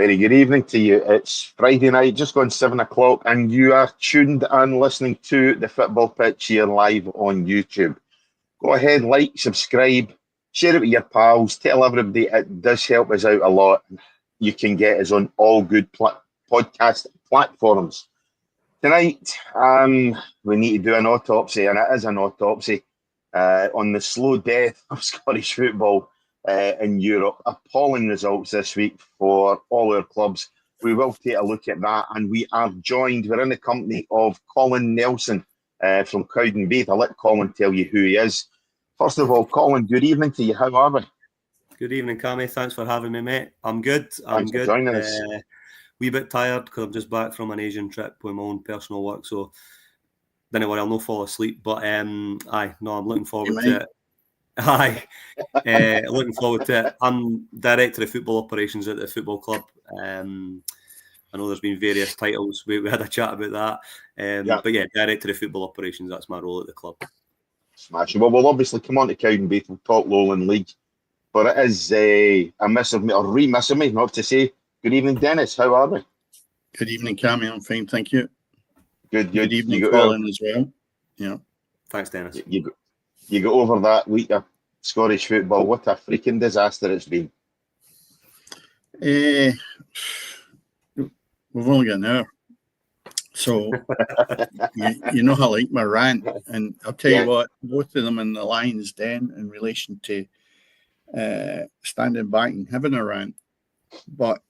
Very good evening to you. It's Friday night, just gone 7 o'clock, and you are tuned and listening to the Football Pitch here live on YouTube. Go ahead, like, subscribe, share it with your pals, tell everybody. It does help us out a lot. You can get us on all good podcast platforms. Tonight, we need to do an autopsy, and it is an autopsy on the slow death of Scottish football in Europe. Appalling results this week for all our clubs. We will take a look at that, and we're in the company of Colin Nelson from Cowdenbeath. I'll let Colin tell you who he is. First of all, Colin, good evening to you. How are we? Good evening, Cammy. Thanks for having me, mate. I'm good. Thanks for joining us. Wee bit tired because I'm just back from an Asian trip with my own personal work, so don't worry, I'll not fall asleep. But I'm looking forward to it. Looking forward to it. I'm Director of Football Operations at the football club. I know there's been various titles. We had a chat about that. But yeah, Director of Football Operations, that's my role at the club. Smashing. Well, we'll obviously come on to Cowdenbeath. We'll talk Lowland League. But it is a miss of me, or remiss of me, not to say good evening, Dennis. How are we? Good evening, Cammy. I'm fine, thank you. Good evening, Colin, as well. Yeah. Thanks, Dennis. You got over that week of Scottish football. What a freaking disaster it's been. We've only got an hour. So, you know how I like my rant. And I'll tell you what, both of them in the Lions Den in relation to standing back and having a rant. But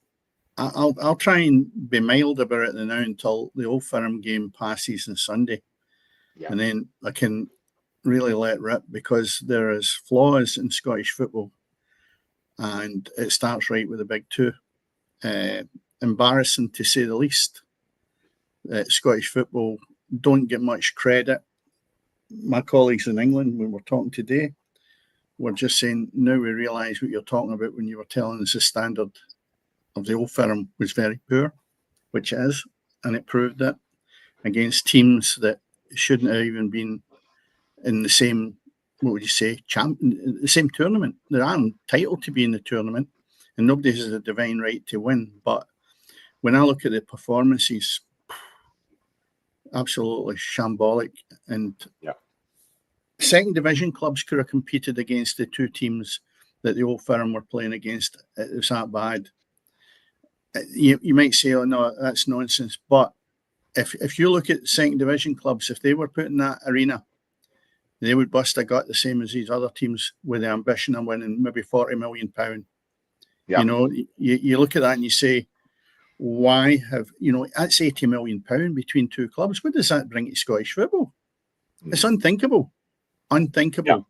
I'll try and be mild about it now until the Old Firm game passes on Sunday. And then I can really let rip, because there is flaws in Scottish football. And it starts right with the big two. Embarrassing, to say the least. Scottish football don't get much credit. My colleagues in England, when we're talking today, were just saying, now we realise what you're talking about when you were telling us the standard of the Old Firm was very poor, which it is, and it proved that against teams that shouldn't have even been in the same, what would you say, the same tournament. They are entitled to be in the tournament, and nobody has a divine right to win. But when I look at the performances, absolutely shambolic. And second division clubs could have competed against the two teams that the Old Firm were playing against. It was that bad. You might say, oh no, that's nonsense. But if you look at second division clubs, if they were put in that arena, they would bust a gut the same as these other teams with the ambition of winning maybe £40 million. You know, you look at that and you say, why have, that's £80 million between two clubs. What does that bring to Scottish football? It's unthinkable. Unthinkable.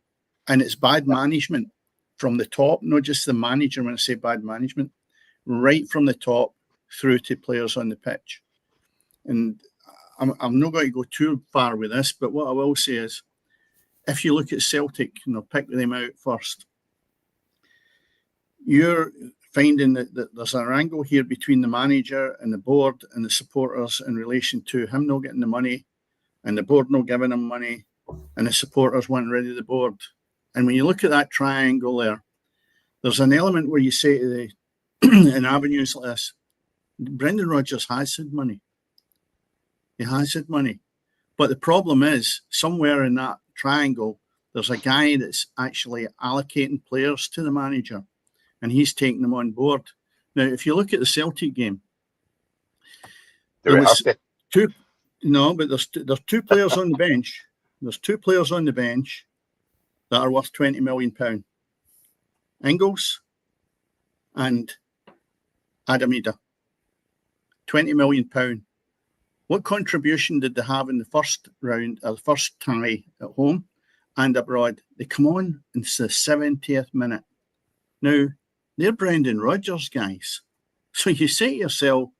And it's bad management from the top, not just the manager when I say bad management, right from the top through to players on the pitch. And I'm not going to go too far with this, but what I will say is, if you look at Celtic, and I'll pick them out first, you're finding that there's an angle here between the manager and the board and the supporters in relation to him not getting the money and the board not giving him money and the supporters wanting rid of the board. And when you look at that triangle there's an element where you say to in avenues like this, Brendan Rodgers has had money. He has had money. But the problem is, somewhere in that triangle, there's a guy that's actually allocating players to the manager, and he's taking them on board. Now, if you look at the Celtic game, there's two players on the bench. There's two players on the bench that are worth £20 million. Ingles and Adamida. £20 million. What contribution did they have in the first round, or the first tie at home and abroad? They come on in the 70th minute. Now, they're Brendan Rodgers guys. So you say to yourself,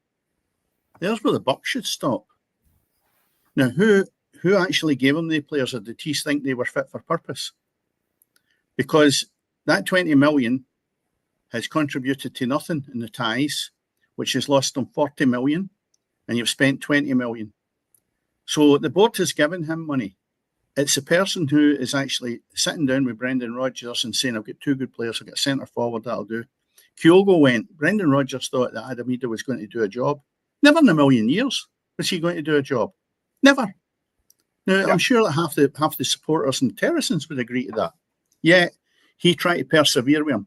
there's where the buck should stop. Now, who actually gave them the players, or did he think they were fit for purpose? Because that 20 million has contributed to nothing in the ties, which has lost them 40 million, and you've spent 20 million. So the board has given him money. It's the person who is actually sitting down with Brendan Rodgers and saying, I've got two good players, I've got a centre forward that'll do. Kyogo went. Brendan Rodgers thought that Adamida was going to do a job. Never in a million years was he going to do a job. Never. Now, I'm sure that half the supporters and Terracins would agree to that. Yet, he tried to persevere with him.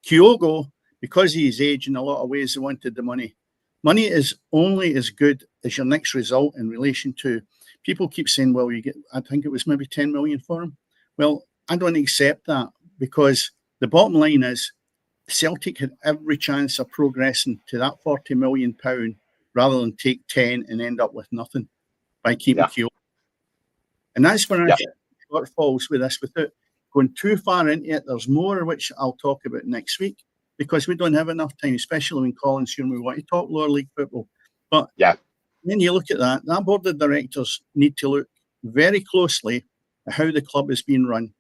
Kyogo, because of his age, in a lot of ways, he wanted the money. Money is only as good as your next result in relation to, people keep saying, well, you get, I think it was maybe 10 million for him. Well, I don't accept that, because the bottom line is Celtic had every chance of progressing to that £40 million rather than take 10 and end up with nothing by keeping Kyogo. And that's where I shortfalls with this, without going too far into it. There's more which I'll talk about next week, because we don't have enough time, especially when Colin's here and we want to talk lower league football. But when you look at that board of directors need to look very closely at how the club is being run.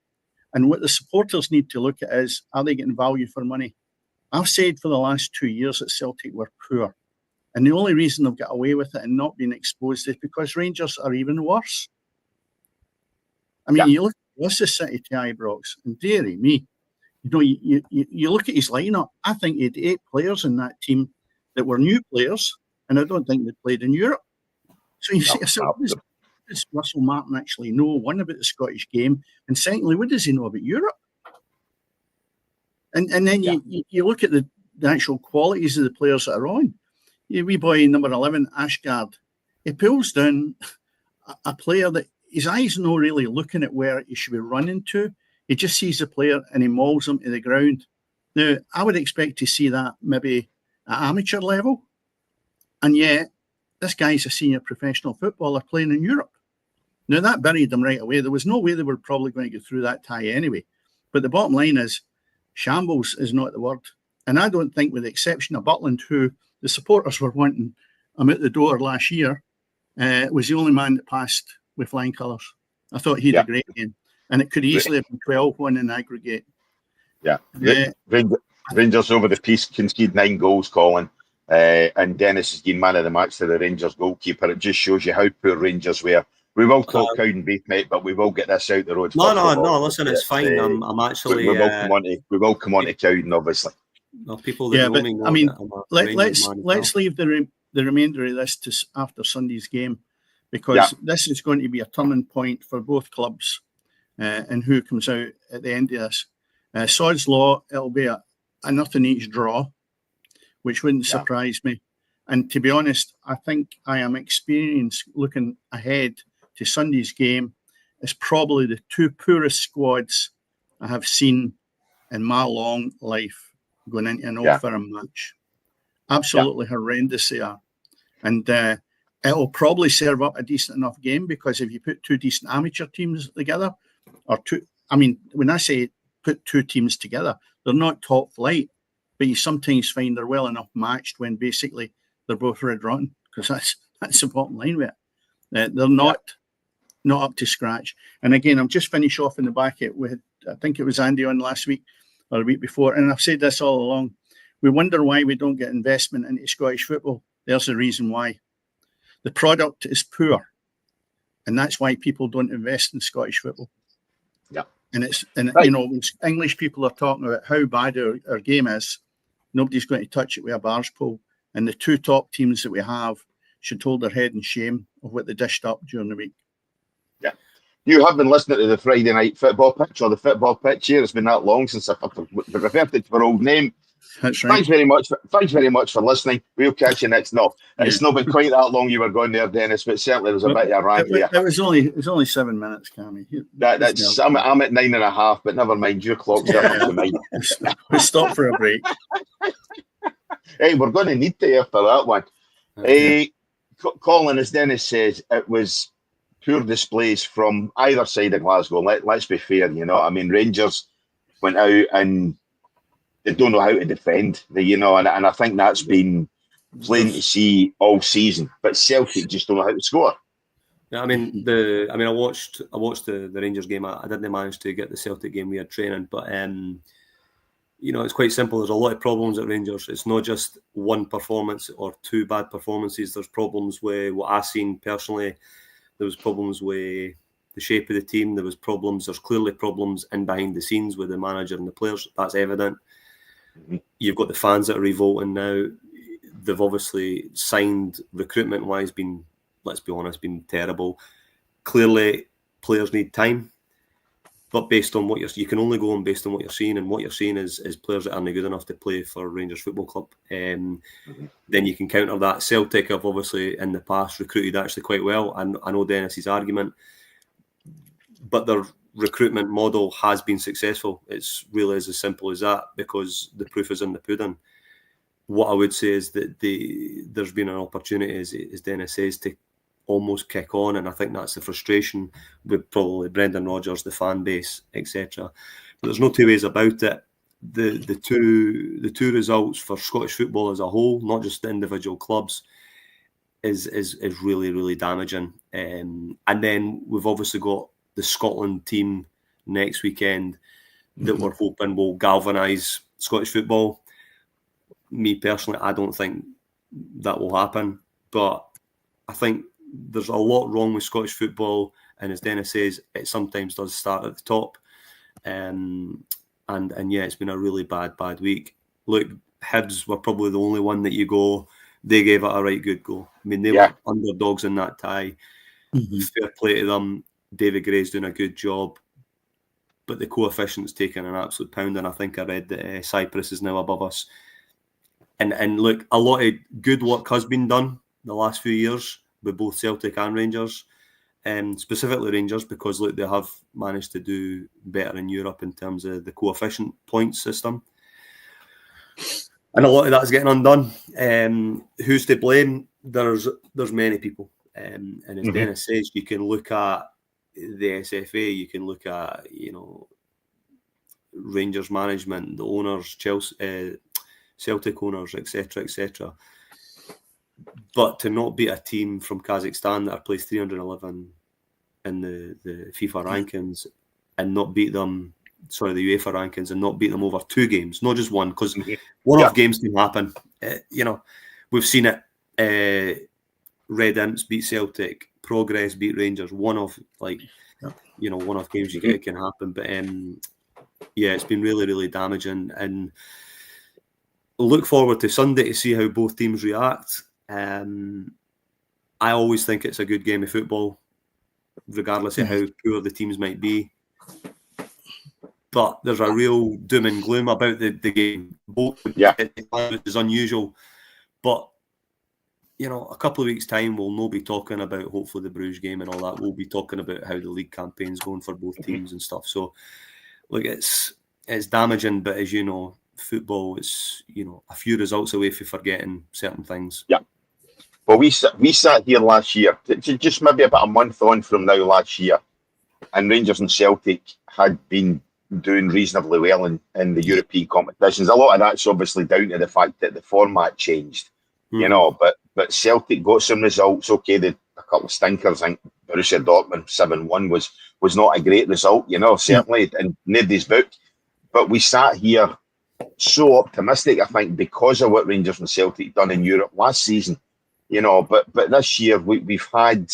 And what the supporters need to look at is, are they getting value for money? I've said for the last 2 years that Celtic were poor. And the only reason they've got away with it and not being exposed is because Rangers are even worse. I mean, you look at Leicester City to Ibrox, and dearie me, you know, you look at his lineup. I think he had 8 players in that team that were new players, and I don't think they played in Europe. So you see, does Russell Martin actually know, one, about the Scottish game, and secondly, what does he know about Europe? And then you look at the actual qualities of the players that are on. Your wee boy number 11, Ashgard, he pulls down a player that his eyes not really looking at where he should be running to. He just sees the player and he mauls him to the ground. Now, I would expect to see that maybe at amateur level. And yet, this guy's a senior professional footballer playing in Europe. Now, that buried them right away. There was no way they were probably going to go through that tie anyway. But the bottom line is, shambles is not the word. And I don't think, with the exception of Butland, who the supporters were wanting him out the door last year, was the only man that passed with flying colours. I thought he had a great game. And it could easily have been 12-1 in aggregate. Rangers over the piece conceded 9 goals, Colin. And Dennis has been man of the match to the Rangers goalkeeper. It just shows you how poor Rangers were. We will talk Cowdenbeath, mate, but we will get this out the road. No, listen, it's fine. I'm actually... We will come on to Cowden, obviously. Well, people that know me know, I mean, let's leave the remainder of this to after Sunday's game, because this is going to be a turning point for both clubs, and who comes out at the end of this. Sod's Law, it'll be a nothing each draw, which wouldn't surprise me. And to be honest, I think I am experienced looking ahead to Sunday's game is probably the 2 poorest squads I have seen in my long life going into an Old Firm match. Absolutely horrendous they are. And it'll probably serve up a decent enough game, because if you put 2 decent amateur teams together, or 2, I mean, when I say put 2 teams together, they're not top flight, but you sometimes find they're well enough matched when basically they're both red rotten, because that's the bottom line with it. They're not up to scratch. And again, I'm just finish off in the back. I think it was Andy on last week or the week before, and I've said this all along. We wonder why we don't get investment into Scottish football. There's the reason why. The product is poor, and that's why people don't invest in Scottish football. And you know, when English people are talking about how bad our game is, nobody's going to touch it with a barge pole. And the 2 top teams that we have should hold their head in shame of what they dished up during the week. You have been listening to the Friday Night Football Pitch, or the Football Pitch here. It's been that long since I've referred it to our old name. That's right. Thanks very much for listening. We'll catch you next. No, it's not been quite that long you were going there, Dennis, but certainly there was a bit of a rant there. It was only 7 minutes, Cammy. I'm at 9.5, but never mind. Your clock's different to mine. We stop for a break. Hey, we're going to need to after that one. Colin, as Dennis says, it was poor displays from either side of Glasgow. Let's be fair, you know. I mean, Rangers went out and they don't know how to defend, and I think that's been plain to see all season. But Celtic just don't know how to score. Yeah, I watched the Rangers game. I didn't manage to get the Celtic game. We had training, but it's quite simple. There's a lot of problems at Rangers. It's not just one performance or 2 bad performances. There's problems with what I've seen personally. There was problems with the shape of the team. There's clearly problems in behind the scenes with the manager and the players. That's evident. You've got the fans that are revolting now. They've obviously signed recruitment-wise, let's be honest, been terrible. Clearly, players need time, but based on what you can only go on based on what you're seeing, and what you're seeing is players that aren't good enough to play for Rangers Football Club. Then you can counter that. Celtic have obviously in the past recruited actually quite well, and I know Dennis's argument, but their recruitment model has been successful. It's really as simple as that, because the proof is in the pudding. What I would say is that there's been an opportunity, as Dennis says, to almost kick on, and I think that's the frustration with probably Brendan Rodgers, the fan base, etc. But there's no two ways about it. The two results for Scottish football as a whole, not just the individual clubs, is really, really damaging. And then we've obviously got the Scotland team next weekend that we're hoping will galvanise Scottish football. Me personally, I don't think that will happen, but I think there's a lot wrong with Scottish football, and as Dennis says, it sometimes does start at the top. And yeah, it's been a really bad week. Look, Hibs were probably the only one that you go, they gave it a right good go. I mean, they were underdogs in that tie. Fair play to them. David Gray's doing a good job, but the coefficient's taken an absolute pound, and I think I read that Cyprus is now above us. And look, a lot of good work has been done the last few years with both Celtic and Rangers, specifically Rangers, because look, they have managed to do better in Europe in terms of the coefficient point system, and a lot of that's getting undone. Who's to blame? There's many people, and as Dennis says, you can look at the SFA, you can look at Rangers management, the owners, Chelsea, Celtic owners, etc. But to not beat a team from Kazakhstan that are placed 311 in the FIFA rankings, and not beat them, the UEFA rankings, and not beat them over two games, not just one, because one-off games can happen. We've seen it. Red Imps beat Celtic, Progress beat Rangers. One-off games it can happen. But it's been really, really damaging, and look forward to Sunday to see how both teams react. I always think it's a good game of football, regardless of how poor the teams might be. But there's a real doom and gloom about the game. Both is unusual. But a couple of weeks' time, we'll not be talking about hopefully the Bruges game and all that. We'll be talking about how the league campaign's going for both teams and stuff. So, look, it's damaging, but as you know, football is a few results away from forgetting certain things. Yeah. Well, we sat here last year, just maybe about a month on from now last year, and Rangers and Celtic had been doing reasonably well in the European competitions. A lot of that's obviously down to the fact that the format changed, but Celtic got some results. Okay, a couple of stinkers. I think Borussia Dortmund 7-1 was not a great result, certainly in nobody's book. But we sat here so optimistic, I think, because of what Rangers and Celtic done in Europe last season, but this year we've had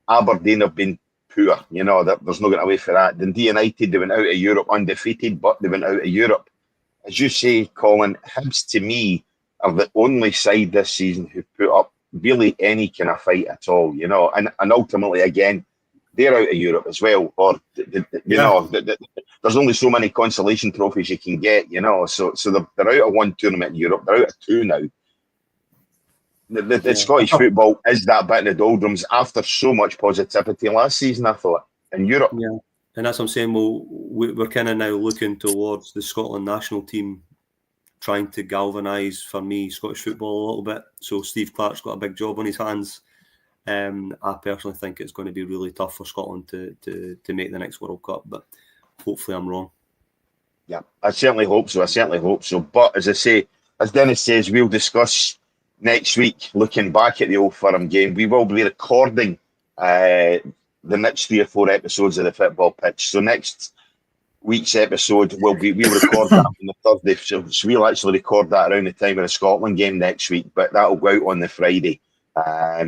Aberdeen have been poor, there's no getting away for that. Dundee United, they went out of Europe undefeated, but they went out of Europe. As you say, Colin, Hibs to me are the only side this season who put up really any kind of fight at all, and ultimately, again, they're out of Europe as well, or there's only so many consolation trophies you can get, so they're out of one tournament in Europe, they're out of two now. The Scottish football is that bit in the doldrums after so much positivity last season, I thought, in Europe. Yeah, and that's what I'm saying. Well, we're kind of now looking towards the Scotland national team, trying to galvanise, for me, Scottish football a little bit. So Steve Clarke's got a big job on his hands. I personally think it's going to be really tough for Scotland to make the next World Cup, but hopefully I'm wrong. Yeah, I certainly hope so. But as I say, as Dennis says, we'll discuss next week, looking back at the Old Firm game. We will be recording the next 3 or 4 episodes of the Football Pitch. So next week's episode we'll record that on the Thursday. So we'll actually record that around the time of the Scotland game next week, but that'll go out on the Friday.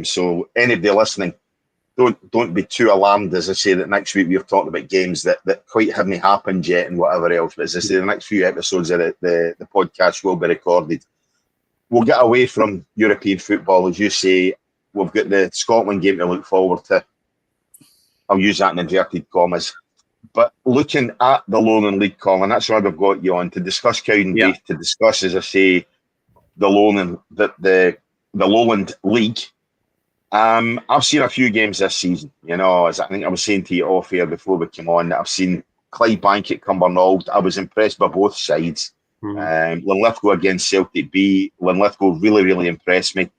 So anybody listening, don't be too alarmed, as I say, that next week we're talking about games that quite haven't happened yet and whatever else. But as I say, the next few episodes of the podcast will be recorded. We'll get away from European football, as you say. We've got the Scotland game to look forward to. I'll use that in inverted commas. But looking at the Lowland League, Colin, that's why we've got you on, to discuss Cowdenbeath, to discuss, as I say, the Lowland League. I've seen a few games this season. You know, as I think I was saying to you off air before we came on, that I've seen Clydebank at Cumbernauld. I was impressed by both sides. Linlithgow against Celtic B. Linlithgow really, really impressed me.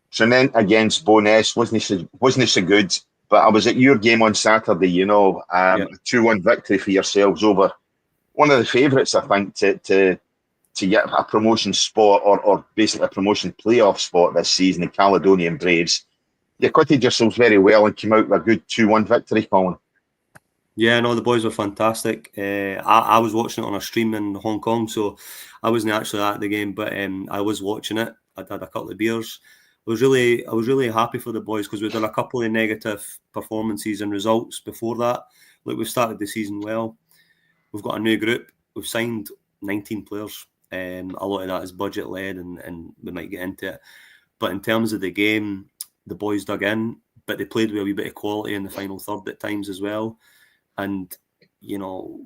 So then against Bo'ness wasn't so good. But I was at your game on Saturday, you know, a 2-1 victory for yourselves over one of the favourites, I think, to get a promotion spot or basically a promotion playoff spot this season, the Caledonian Braves. You acquitted yourselves very well and came out with a good 2-1 victory, Colin. Yeah, no, the boys were fantastic. I was watching it on a stream in Hong Kong, so I wasn't actually at the game, but I was watching it. I'd had a couple of beers. I was really happy for the boys because we've done a couple of negative performances and results before that. Look, we've started the season well. We've got a new group. We've signed 19 players. A lot of that is budget led, and we might get into it. But in terms of the game, the boys dug in, but they played with a wee bit of quality in the final third at times as well. And you know,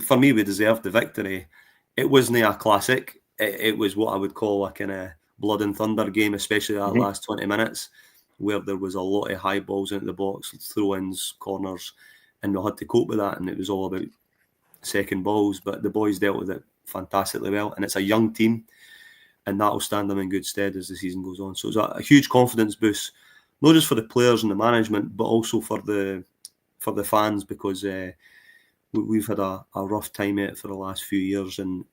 for me, we deserved the victory. It wasn't a classic. It was what I would call a kind of blood and thunder game, especially that last 20 minutes, where there was a lot of high balls into the box, throw-ins, corners, and we had to cope with that, and it was all about second balls, but the boys dealt with it fantastically well, and it's a young team, and that will stand them in good stead as the season goes on. So it's a huge confidence boost, not just for the players and the management, but also for the fans, because we've had a rough time at it for the last few years, and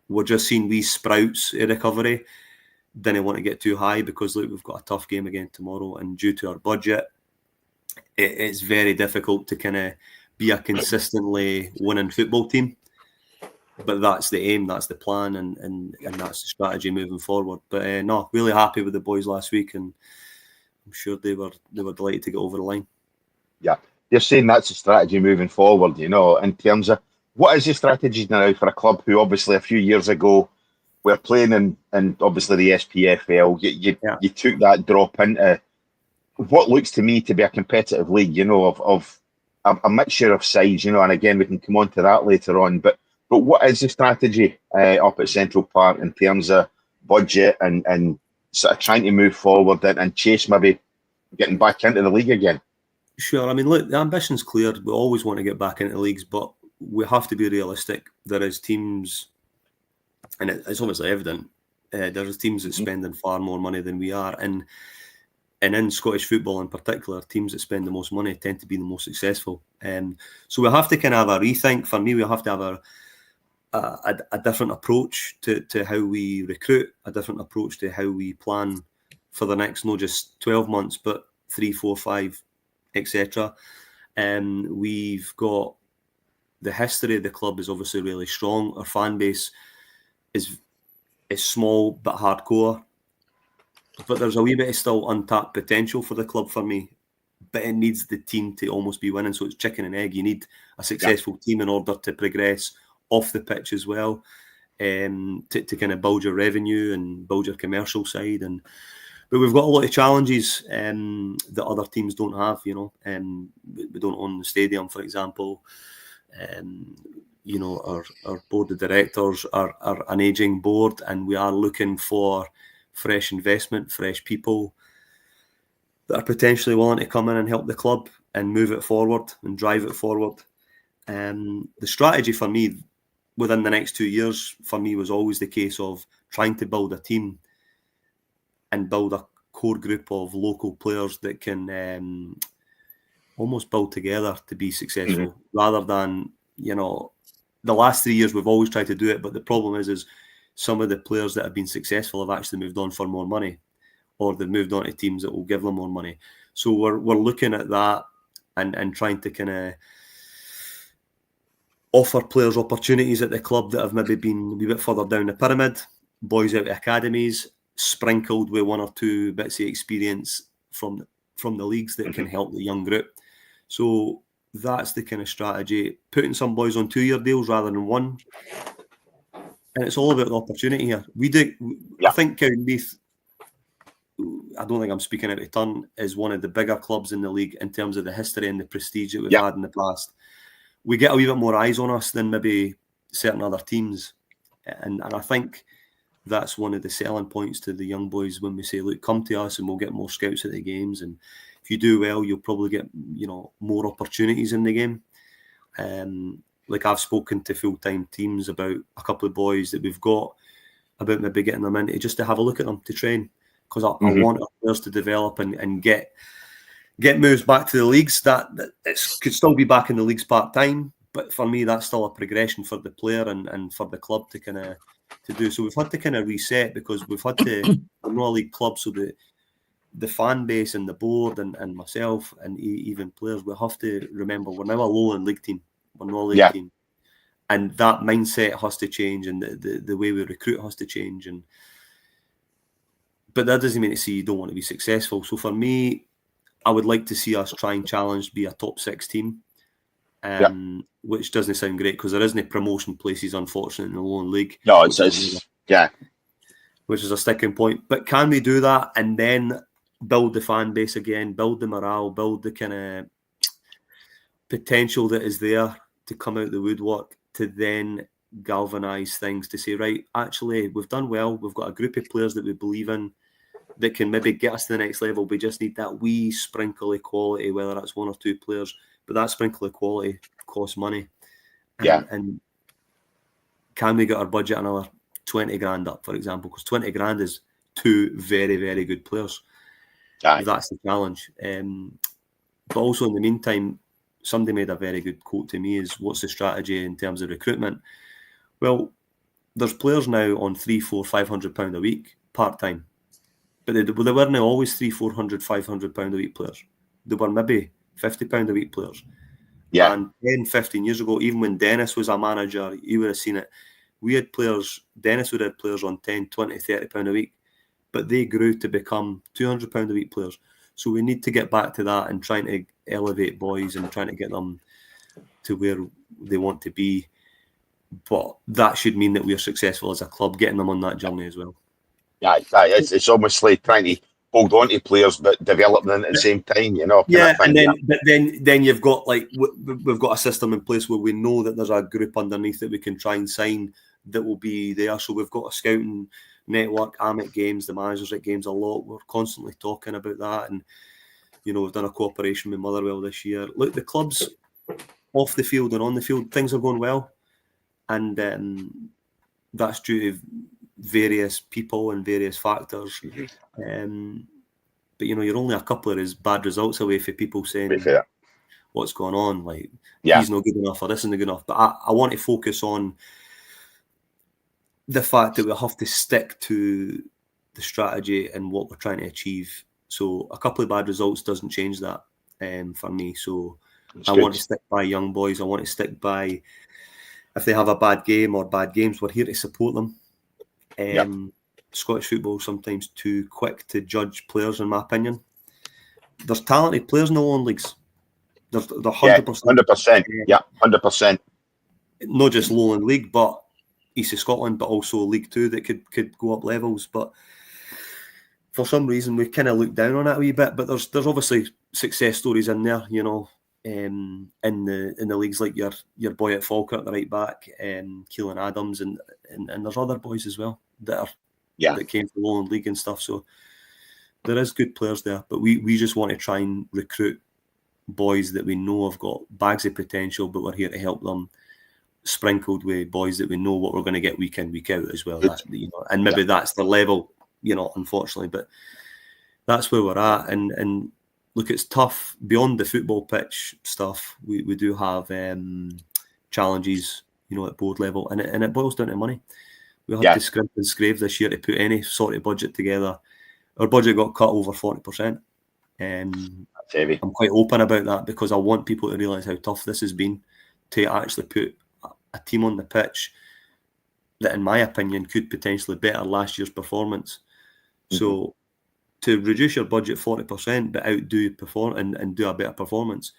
we're just seeing wee sprouts of recovery. Didn't want to get too high because look, we've got a tough game again tomorrow, and due to our budget, it's very difficult to kind of be a consistently winning football team. But that's the aim, that's the plan, and that's the strategy moving forward. But no, really happy with the boys last week, and I'm sure they were delighted to get over the line. Yeah, you're saying that's the strategy moving forward. You know, in terms of what is the strategy now for a club who obviously a few years ago were playing in obviously the SPFL. You took that drop into what looks to me to be a competitive league, you know, of a mixture of sides, you know, and again, we can come on to that later on. But what is the strategy up at Central Park in terms of budget and sort of trying to move forward and chase maybe getting back into the league again? Sure. I mean, look, the ambition's clear. We always want to get back into leagues, but we have to be realistic. There is teams, and it's obviously evident, there's teams that spending far more money than we are. And in Scottish football in particular, teams that spend the most money tend to be the most successful. So we have to kind of have a rethink. For me, we have to have a different approach to how we recruit, a different approach to how we plan for the next, not just 12 months, but 3, 4, 5, etc. We've got the history of the club is obviously really strong. Our fan base is small but hardcore, but there's a wee bit of still untapped potential for the club for me, but it needs the team to almost be winning. So it's chicken and egg. You need a successful team in order to progress off the pitch as well, to kind of build your revenue and build your commercial side. But we've got a lot of challenges that other teams don't have. You know, we don't own the stadium, for example. You know, our board of directors are an ageing board, and we are looking for fresh investment, fresh people that are potentially willing to come in and help the club and move it forward and drive it forward. The strategy for me within the next 2 years, for me, was always the case of trying to build a team and build a core group of local players that can almost build together to be successful, rather than, you know, the last 3 years we've always tried to do it, but the problem is some of the players that have been successful have actually moved on for more money, or they've moved on to teams that will give them more money. So we're looking at that and trying to kind of offer players opportunities at the club that have maybe been a wee bit further down the pyramid, boys out of academies, sprinkled with 1 or 2 bits of experience from from the leagues that can help the young group. So that's the kind of strategy, putting some boys on 2-year deals rather than one. And it's all about the opportunity here. I think Cowdenbeath, I don't think I'm speaking out of turn, is one of the bigger clubs in the league in terms of the history and the prestige that we've had in the past. We get a wee bit more eyes on us than maybe certain other teams. And I think that's one of the selling points to the young boys when we say, look, come to us and we'll get more scouts at the games. And if you do well, you'll probably get, more opportunities in the game. Like I've spoken to full-time teams about a couple of boys that we've got, about maybe getting them in just to have a look at them, to train. Because I want our players to develop and get moves back to the leagues. That it could still be back in the leagues part-time, but for me, that's still a progression for the player and for the club to kind of to do. So we've had to kind of reset, because we've had to, we're not a league club, so the fan base and the board and myself and even players, we have to remember we're now a Lowland League team. We're not a league team. And that mindset has to change, and the way we recruit has to change. But that doesn't mean to say you don't want to be successful. So for me, I would like to see us try and challenge, be a top 6 team, which doesn't sound great because there isn't promotion places, unfortunately, in the Lowland League. No, which is a sticking point. But can we do that and then build the fan base again, build the morale, build the kind of potential that is there to come out the woodwork, to then galvanise things, to say, right, actually, we've done well. We've got a group of players that we believe in that can maybe get us to the next level. We just need that wee sprinkle of quality, whether that's 1 or 2 players. But that sprinkle of quality costs money. And can we get our budget another 20 grand up, for example? Because 20 grand is 2 very, very good players. That's the challenge. But also in the meantime, somebody made a very good quote to me, is what's the strategy in terms of recruitment? Well, there's players now on £300, £400, £500 a week, part-time. But they weren't always £300, £400, £500 a week players. They were maybe £50 a week players. And 10, 15 years ago, even when Dennis was a manager, you would have seen it. We had players, Dennis would have players on £10, £20, £30 a week, but they grew to become £200 a week players. So we need to get back to that and trying to elevate boys and trying to get them to where they want to be. But that should mean that we are successful as a club, getting them on that journey as well. Yeah, it's almost like trying to hold on to players but develop them at the same time, but then you've got, like, we've got a system in place where we know that there's a group underneath that we can try and sign that will be there. So we've got a scouting network. I'm at games, the managers at games a lot. We're constantly talking about that, and we've done a cooperation with Motherwell this year. Look, the clubs off the field and on the field, things are going well, and that's due to various people and various factors. But you're only a couple of his bad results away for people saying what's going on, like he's not good enough or this isn't good enough. But I want to focus on the fact that we have to stick to the strategy and what we're trying to achieve. So a couple of bad results doesn't change that for me. So I want to stick by young boys. I want to stick by, if they have a bad game or bad games, we're here to support them. Scottish football is sometimes too quick to judge players, in my opinion. There's talented players in the Lowland Leagues. They're 100%. 100%. Yeah, 100%. Not just Lowland League, but East of Scotland, but also League 2 that could go up levels. But for some reason, we kind of look down on it a wee bit. But there's obviously success stories in there, in the leagues, like your boy at Falkirk, the right back, Keelan Adams, and there's other boys as well that came from Lowland League and stuff. So there is good players there, but we just want to try and recruit boys that we know have got bags of potential, but we're here to help them, sprinkled with boys that we know what we're going to get week in, week out as well. And maybe that's the level, unfortunately, but that's where we're at. And look, it's tough beyond the football pitch stuff. We do have challenges, at board level, and it boils down to money. We had to scrimp and scrape this year to put any sort of budget together. Our budget got cut over 40%. That's heavy. I'm quite open about that because I want people to realise how tough this has been to actually put a team on the pitch that, in my opinion, could potentially better last year's performance. Mm-hmm. So to reduce your budget 40%, but outdo perform and do a better performance.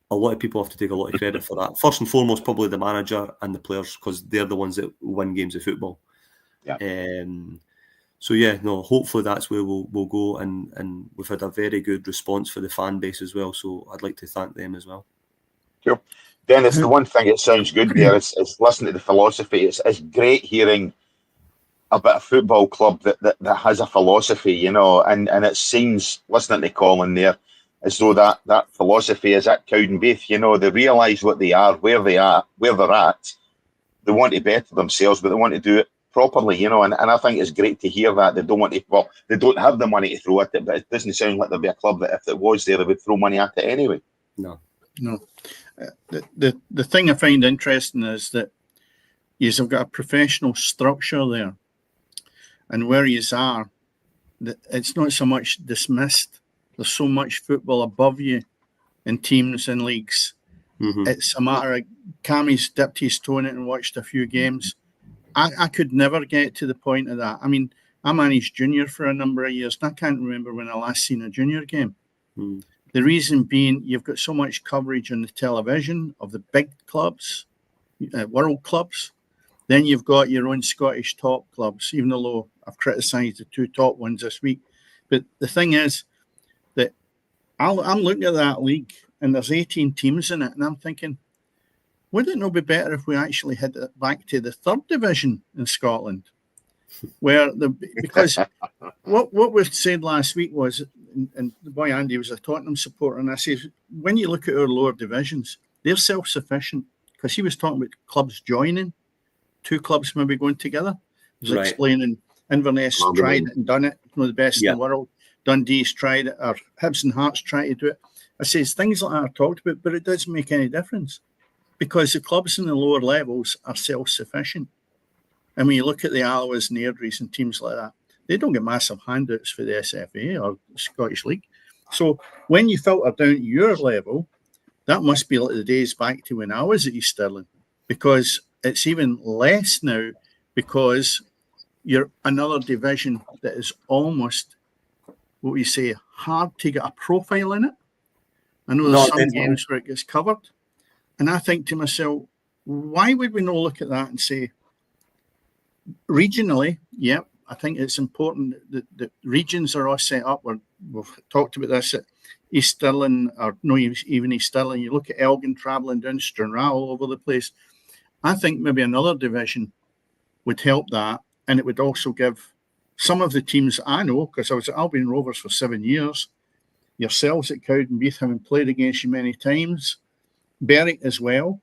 A lot of people have to take a lot of credit for that. First and foremost, probably the manager and the players, because they're the ones that win games of football. Yeah. So yeah, no. Hopefully that's where we'll go, and we've had a very good response for the fan base as well. So I'd like to thank them as well. Sure. Dennis, the one thing that sounds good there is listening to the philosophy. It's great hearing about a football club that has a philosophy, you know, and it seems, listening to Colin there, as though that philosophy is at Cowdenbeath. You know, they realise what they are, where they're at. They want to better themselves, but they want to do it properly, you know, and I think it's great to hear that. They don't want to, well, they don't have the money to throw at it, but it doesn't sound like there'd be a club that if it was there, they would throw money at it anyway. No. The thing I find interesting is that you've got a professional structure there, and where you are, it's not so much dismissed. There's so much football above you in teams and leagues. Mm-hmm. It's a matter of Cammy's dipped his toe in it and watched a few games. I could never get to the point of that. I mean, I managed junior for a number of years, and I can't remember when I last seen a junior game. Mm. The reason being, you've got so much coverage on the television of the big clubs, world clubs. Then you've got your own Scottish top clubs, even though I've criticised the two top ones this week. But the thing is that I'm looking at that league, and there's 18 teams in it, and I'm thinking, would it not be better if we actually head it back to the third division in Scotland? Because what was said last week was, and the boy Andy was a Tottenham supporter, and I said, when you look at our lower divisions, they're self-sufficient, because he was talking about clubs joining, two clubs maybe going together. He was explaining Inverness tried it and done it, one of the best in the world. Dundee's tried it, or Hibs and Hearts tried to do it. I says things like that are talked about, but it doesn't make any difference, because the clubs in the lower levels are self-sufficient. And when you look at the Alloas and Airdries and teams like that, they don't get massive handouts for the SFA or the Scottish League. So when you filter down to your level, that must be like the days back to when I was at East Stirling, because it's even less now, because you're another division that is almost, what we say, hard to get a profile in it. I know there's some games where it gets covered. And I think to myself, why would we not look at that and say, regionally, I think it's important that regions are all set up. We've talked about this at East Stirling, or no, even East Stirling. You look at Elgin travelling down Stranraer all over the place. I think maybe another division would help that, and it would also give some of the teams I know, because I was at Albion Rovers for 7 years, yourselves at Cowdenbeath, having played against you many times, Berwick as well.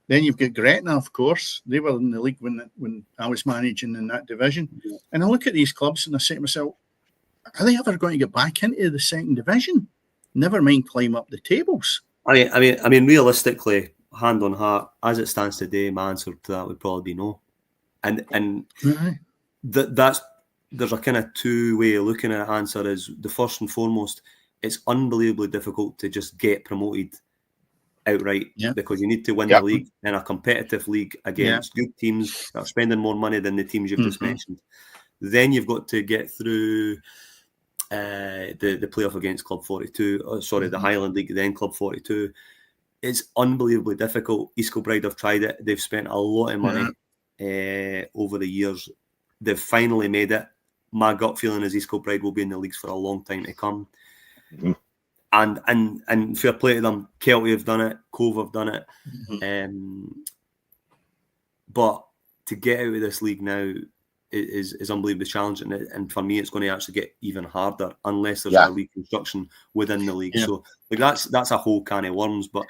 Then you've got Gretna, of course. They were in the league when I was managing in that division. And I look at these clubs and I say to myself, are they ever going to get back into the second division? Never mind climb up the tables. I mean, realistically, hand on heart, as it stands today, my answer to that would probably be no. And there's a kind of two-way of looking at an answer. Is the first and foremost, it's unbelievably difficult to just get promoted outright, because you need to win the league in a competitive league against good teams that are spending more money than the teams you've just mentioned. Then you've got to get through the playoff against Club 42, the Highland League, then Club 42. It's unbelievably difficult. East Kilbride have tried it. They've spent a lot of money over the years. They've finally made it. My gut feeling is East Kilbride will be in the leagues for a long time to come. And fair play to them. Kelty have done it. Cove have done it. But to get out of this league now is unbelievably challenging. And for me, it's going to actually get even harder unless there's a reconstruction within the league. So that's a whole can of worms. But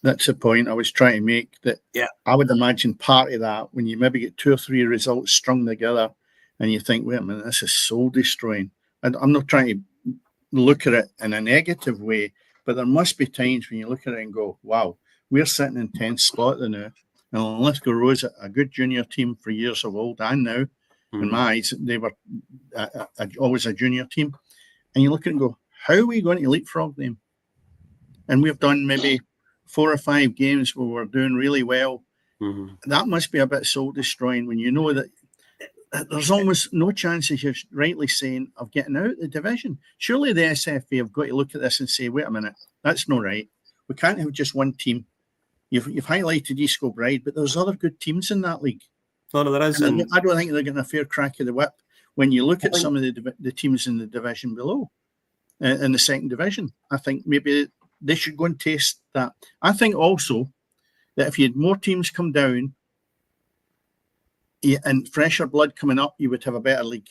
that's the point I was trying to make. That I would imagine part of that, when you maybe get 2 or 3 results strung together and you think, wait a minute, this is soul destroying. And I'm not trying to look at it in a negative way, but there must be times when you look at it and go, wow, we're sitting in 10th spot now. And Lithgow Rose, a good junior team for years of old, and now, in my eyes, they were always a junior team. And you look at it and go, how are we going to leapfrog them? And we've done maybe 4 or 5 games where we're doing really well. That must be a bit soul destroying when you know that there's almost no chance, as you're rightly saying, of getting out of the division. Surely the SFA have got to look at this and say, wait a minute, that's not right. We can't have just one team. You've highlighted East Kilbride, but there's other good teams in that league. No, there is. I don't think they're getting a fair crack of the whip when you look at some of the teams in the division below, in the second division. I think maybe they should go and taste that. I think also that if you had more teams come down and fresher blood coming up, you would have a better league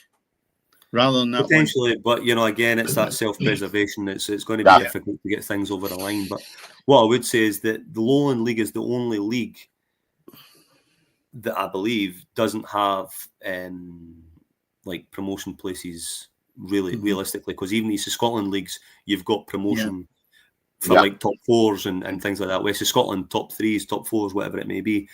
rather than that. Potentially, but again, it's that self-preservation. It's going to be difficult to get things over the line. But what I would say is that the Lowland League is the only league that I believe doesn't have like promotion places realistically, because even these Scotland leagues, you've got promotion for like top fours and things like that. West of Scotland, top threes, top fours, whatever it may be.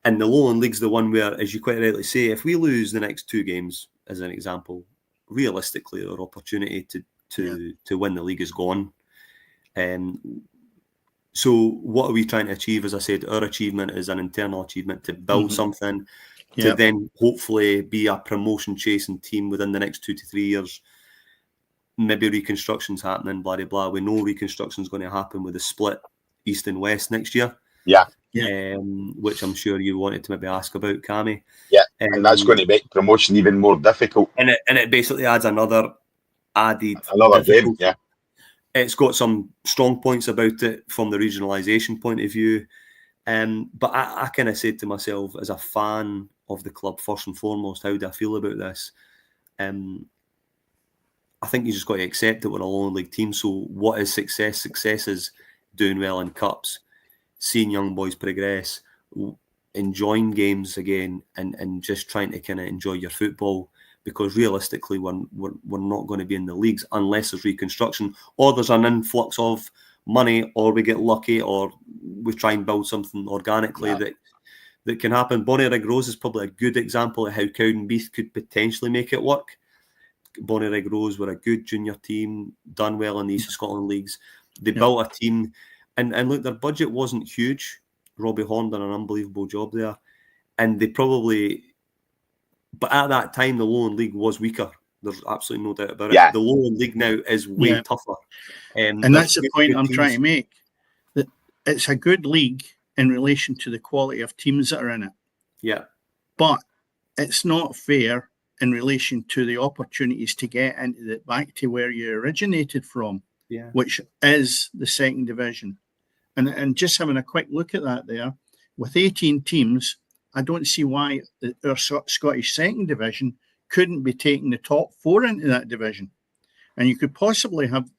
And the Lowland League's the one where, as you quite rightly say, if we lose the next 2 games, as an example, realistically, our opportunity to win the league is gone. So what are we trying to achieve? As I said, our achievement is an internal achievement to build something, to then hopefully be a promotion-chasing team within the next 2 to 3 years. Maybe reconstruction's happening, blah, blah, blah. We know reconstruction's going to happen with the split East and West next year. Which I'm sure you wanted to maybe ask about, Cammy. And that's going to make promotion even more difficult. And it basically adds another game. It's got some strong points about it from the regionalisation point of view. But I kind of said to myself, as a fan of the club, first and foremost, how do I feel about this? I think you just got to accept that we're a Lowland League team. So what is success? Success is doing well in cups, seeing young boys progress, enjoying games again, and just trying to kind of enjoy your football, because realistically we're not going to be in the leagues unless there's reconstruction or there's an influx of money, or we get lucky, or we try and build something organically that can happen. Bonnyrigg Rose is probably a good example of how Cowdenbeath could potentially make it work. Bonnyrigg Rose were a good junior team, done well in the East of Scotland leagues. They built a team. And look, their budget wasn't huge. Robbie Horn done an unbelievable job there. And they probably... But at that time, the Lowland League was weaker. There's absolutely no doubt about it. The Lowland League now is way tougher. And that's the point I'm trying to make. That it's a good league in relation to the quality of teams that are in it. But it's not fair in relation to the opportunities to get into back to where you originated from, which is the second division. And just having a quick look at that there, with 18 teams, I don't see why our Scottish second division couldn't be taking the top 4 into that division. And you could possibly have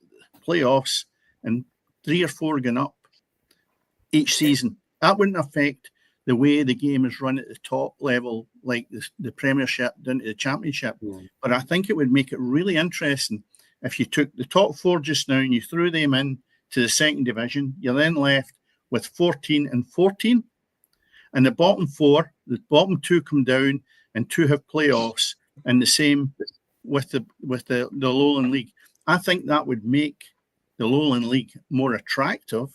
playoffs and 3 or 4 going up each season. That wouldn't affect the way the game is run at the top level, like the Premiership down to the Championship. But I think it would make it really interesting if you took the top 4 just now and you threw them in to the second division. You're then left with 14 and 14. And the bottom 4, the bottom 2 come down and 2 have playoffs, and the same with the Lowland League. I think that would make the Lowland League more attractive,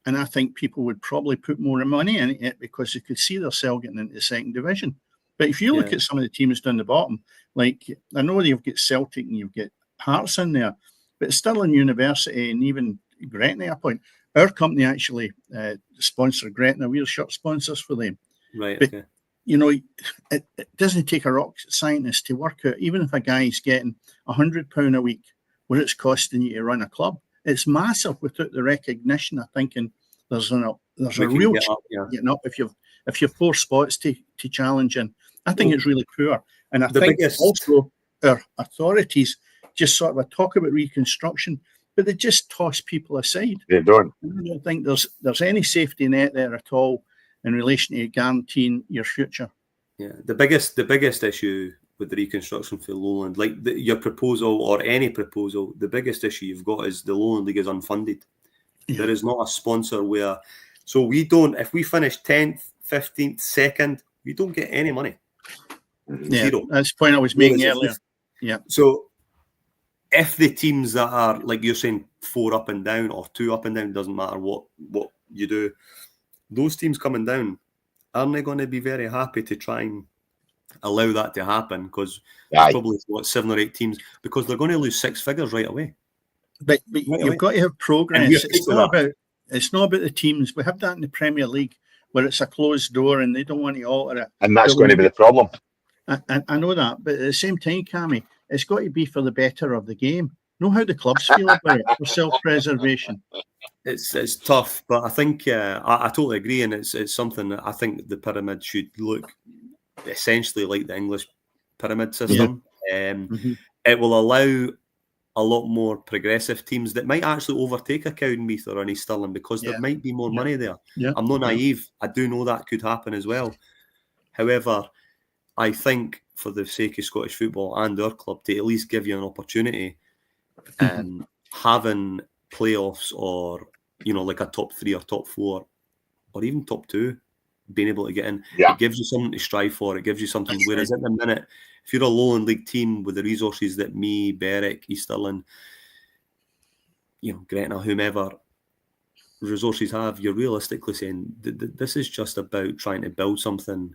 and I think people would probably put more money in it because they could see themselves getting into the second division. But if you look at some of the teams down the bottom, like I know you've got Celtic and you've got Hearts in there, but Stirling University and even Gretna at a point. Our company actually sponsor Gretna. We're shirt sponsors for them. Right. But, it doesn't take a rocket scientist to work out, even if a guy's getting £100 a week, what it's costing you to run a club. It's massive without the recognition. I think, and there's a real chance getting up if you've 4 spots to challenge in. I think it's really poor. And I think also our authorities just sort of talk about reconstruction, but they just toss people aside. They don't. I don't think there's any safety net there at all in relation to guaranteeing your future. Yeah, the biggest issue with the reconstruction for Lowland, like your proposal or any proposal, the biggest issue you've got is the Lowland League is unfunded. There is not a sponsor so we don't, if we finish 10th, 15th, 2nd, we don't get any money. Zero. That's the point I was making earlier. So if the teams that are, like you're saying, 4 up and down or 2 up and down, doesn't matter what you do, those teams coming down, aren't they going to be very happy to try and allow that to happen, because there's probably 7 or 8 teams, because they're going to lose 6 figures right away. But you've got to have progress. It's not about the teams. We have that in the Premier League, where it's a closed door and they don't want to alter it. And that's going to be the problem. I know that, but at the same time, Cammy, it's got to be for the better of the game. Know how the clubs feel about it, for self-preservation. It's tough, but I think I totally agree, and it's something that I think the pyramid should look essentially like the English pyramid system. It will allow a lot more progressive teams that might actually overtake a Cowdenbeath or an East Stirling, because there might be more money there. I'm not naive. I do know that could happen as well. However, I think for the sake of Scottish football and our club, to at least give you an opportunity, having playoffs, or like a top 3 or top 4 or even top 2 being able to get in, it gives you something to strive for. It gives you something. Whereas at the minute, if you're a Lowland League team with the resources that me, Berwick, East Stirling, Gretna, whomever resources have, you're realistically saying this is just about trying to build something,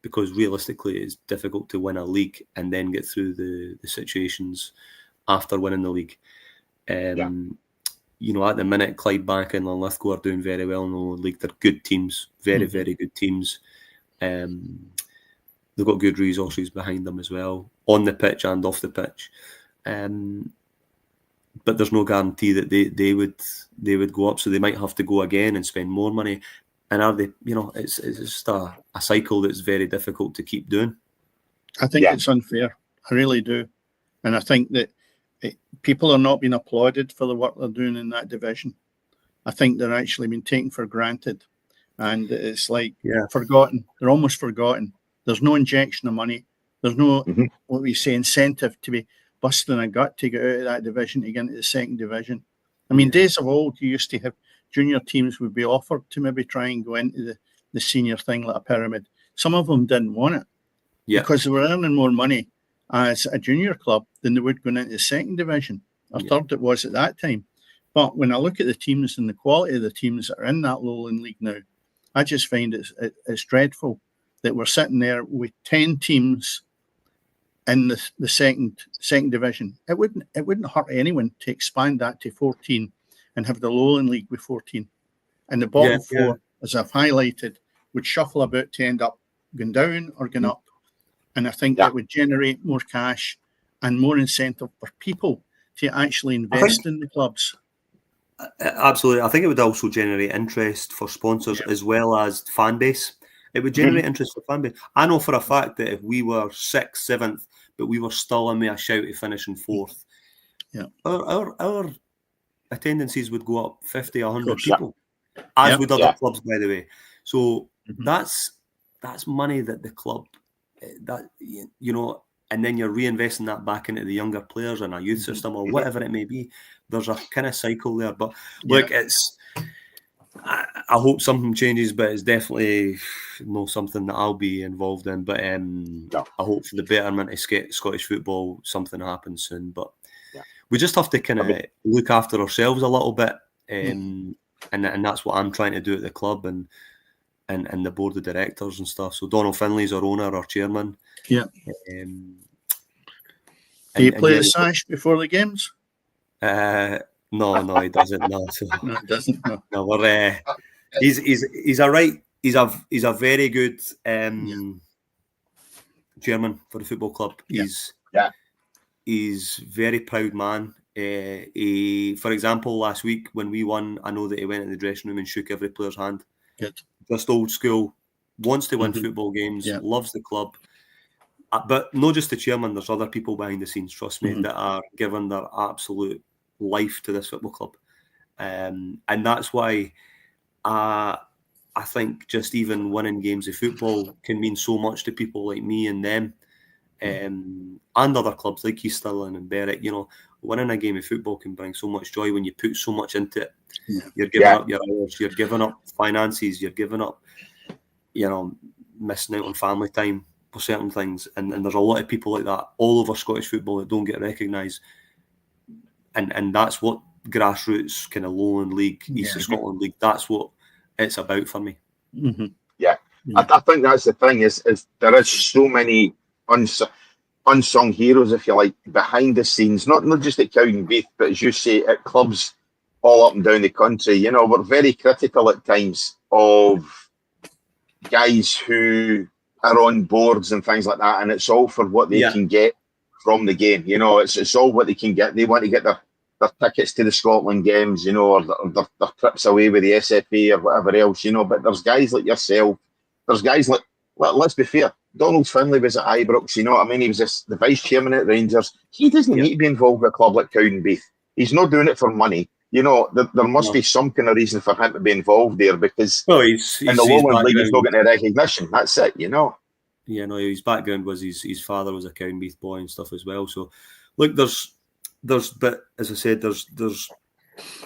because realistically it's difficult to win a league and then get through the situations after winning the league. At the minute, Clydebank and Linlithgow are doing very well in the Lowland League. They're good teams, very, very good teams. They've got good resources behind them as well, on the pitch and off the pitch. But there's no guarantee that they would go up, so they might have to go again and spend more money. And are they? It's just a cycle that's very difficult to keep doing. I think it's unfair. I really do, and I think that people are not being applauded for the work they're doing in that division. I think they're actually being taken for granted, and it's like forgotten. They're almost forgotten. There's no injection of money. There's no what we say incentive to be busting a gut to get out of that division to get into the second division. I mean, days of old, you used to have junior teams would be offered to maybe try and go into the senior thing like a pyramid. Some of them didn't want it because they were earning more money as a junior club than they would going into the second division, or third it was at that time. But when I look at the teams and the quality of the teams that are in that Lowland League now, I just find it's dreadful that we're sitting there with 10 teams in the second division. It wouldn't hurt anyone to expand that to 14 and have the Lowland League with 14. And the bottom 4, as I've highlighted, would shuffle about to end up going down or going up. And I think that would generate more cash and more incentive for people to actually invest in the clubs. Absolutely. I think it would also generate interest for sponsors as well as fan base. It would generate interest for fan base. I know for a fact that if we were 6th, 7th, but we were still in with a shout of finishing 4th, our attendances would go up 50, 100 people, as would other clubs, by the way. So that's money that the club, and then you're reinvesting that back into the younger players and a youth system or whatever it may be. There's a kind of cycle there. But look, I hope something changes, but it's definitely not something that I'll be involved in. But I hope for the betterment of Scottish football, something happens soon. But we just have to kind of look after ourselves a little bit, and that's what I'm trying to do at the club and the board of directors and stuff. So Donald Finley's our owner, our chairman. Yeah. Do you play the sash before the games? No, he doesn't. No, no, he doesn't. No, we're he's a right. He's a very good chairman for the football club. He's very proud man. He, for example, last week when we won, I know that he went in the dressing room and shook every player's hand. Good. Just old school. Wants to win football games. Loves the club. But not just the chairman. There's other people behind the scenes. Trust me, that are giving their absolute life to this football club, and that's why I think just even winning games of football can mean so much to people like me and them, and other clubs like East Stirling and Berwick. Winning a game of football can bring so much joy when you put so much into it. You're giving up your hours, you're giving up finances, you're giving up, missing out on family time for certain things, and there's a lot of people like that all over Scottish football that don't get recognised. And that's what grassroots kind of Lowland League, East of Scotland League, that's what it's about for me. Yeah. I think that's the thing is there is so many unsung heroes, if you like, behind the scenes, not just at Cowdenbeath, but as you say, at clubs all up and down the country. You know, we're very critical at times of guys who are on boards and things like that, and it's all for what they can get from the game. You know, it's all what they can get. They want to get their tickets to the Scotland games, you know, or their trips away with the SFA or whatever else, you know. But there's guys like yourself, there's guys like, let's be fair, Donald Finlay was at Ibrox, you know what I mean? He was the vice chairman at Rangers. He doesn't need to be involved with a club like Cowdenbeath. He's not doing it for money. You know, there must be some kind of reason for him to be involved there, because he's in the Lowland League he's not getting the recognition. That's it, you know. Yeah, no, his background was his father was a Cowdenbeath boy and stuff as well. So, look, there's, but as I said, there's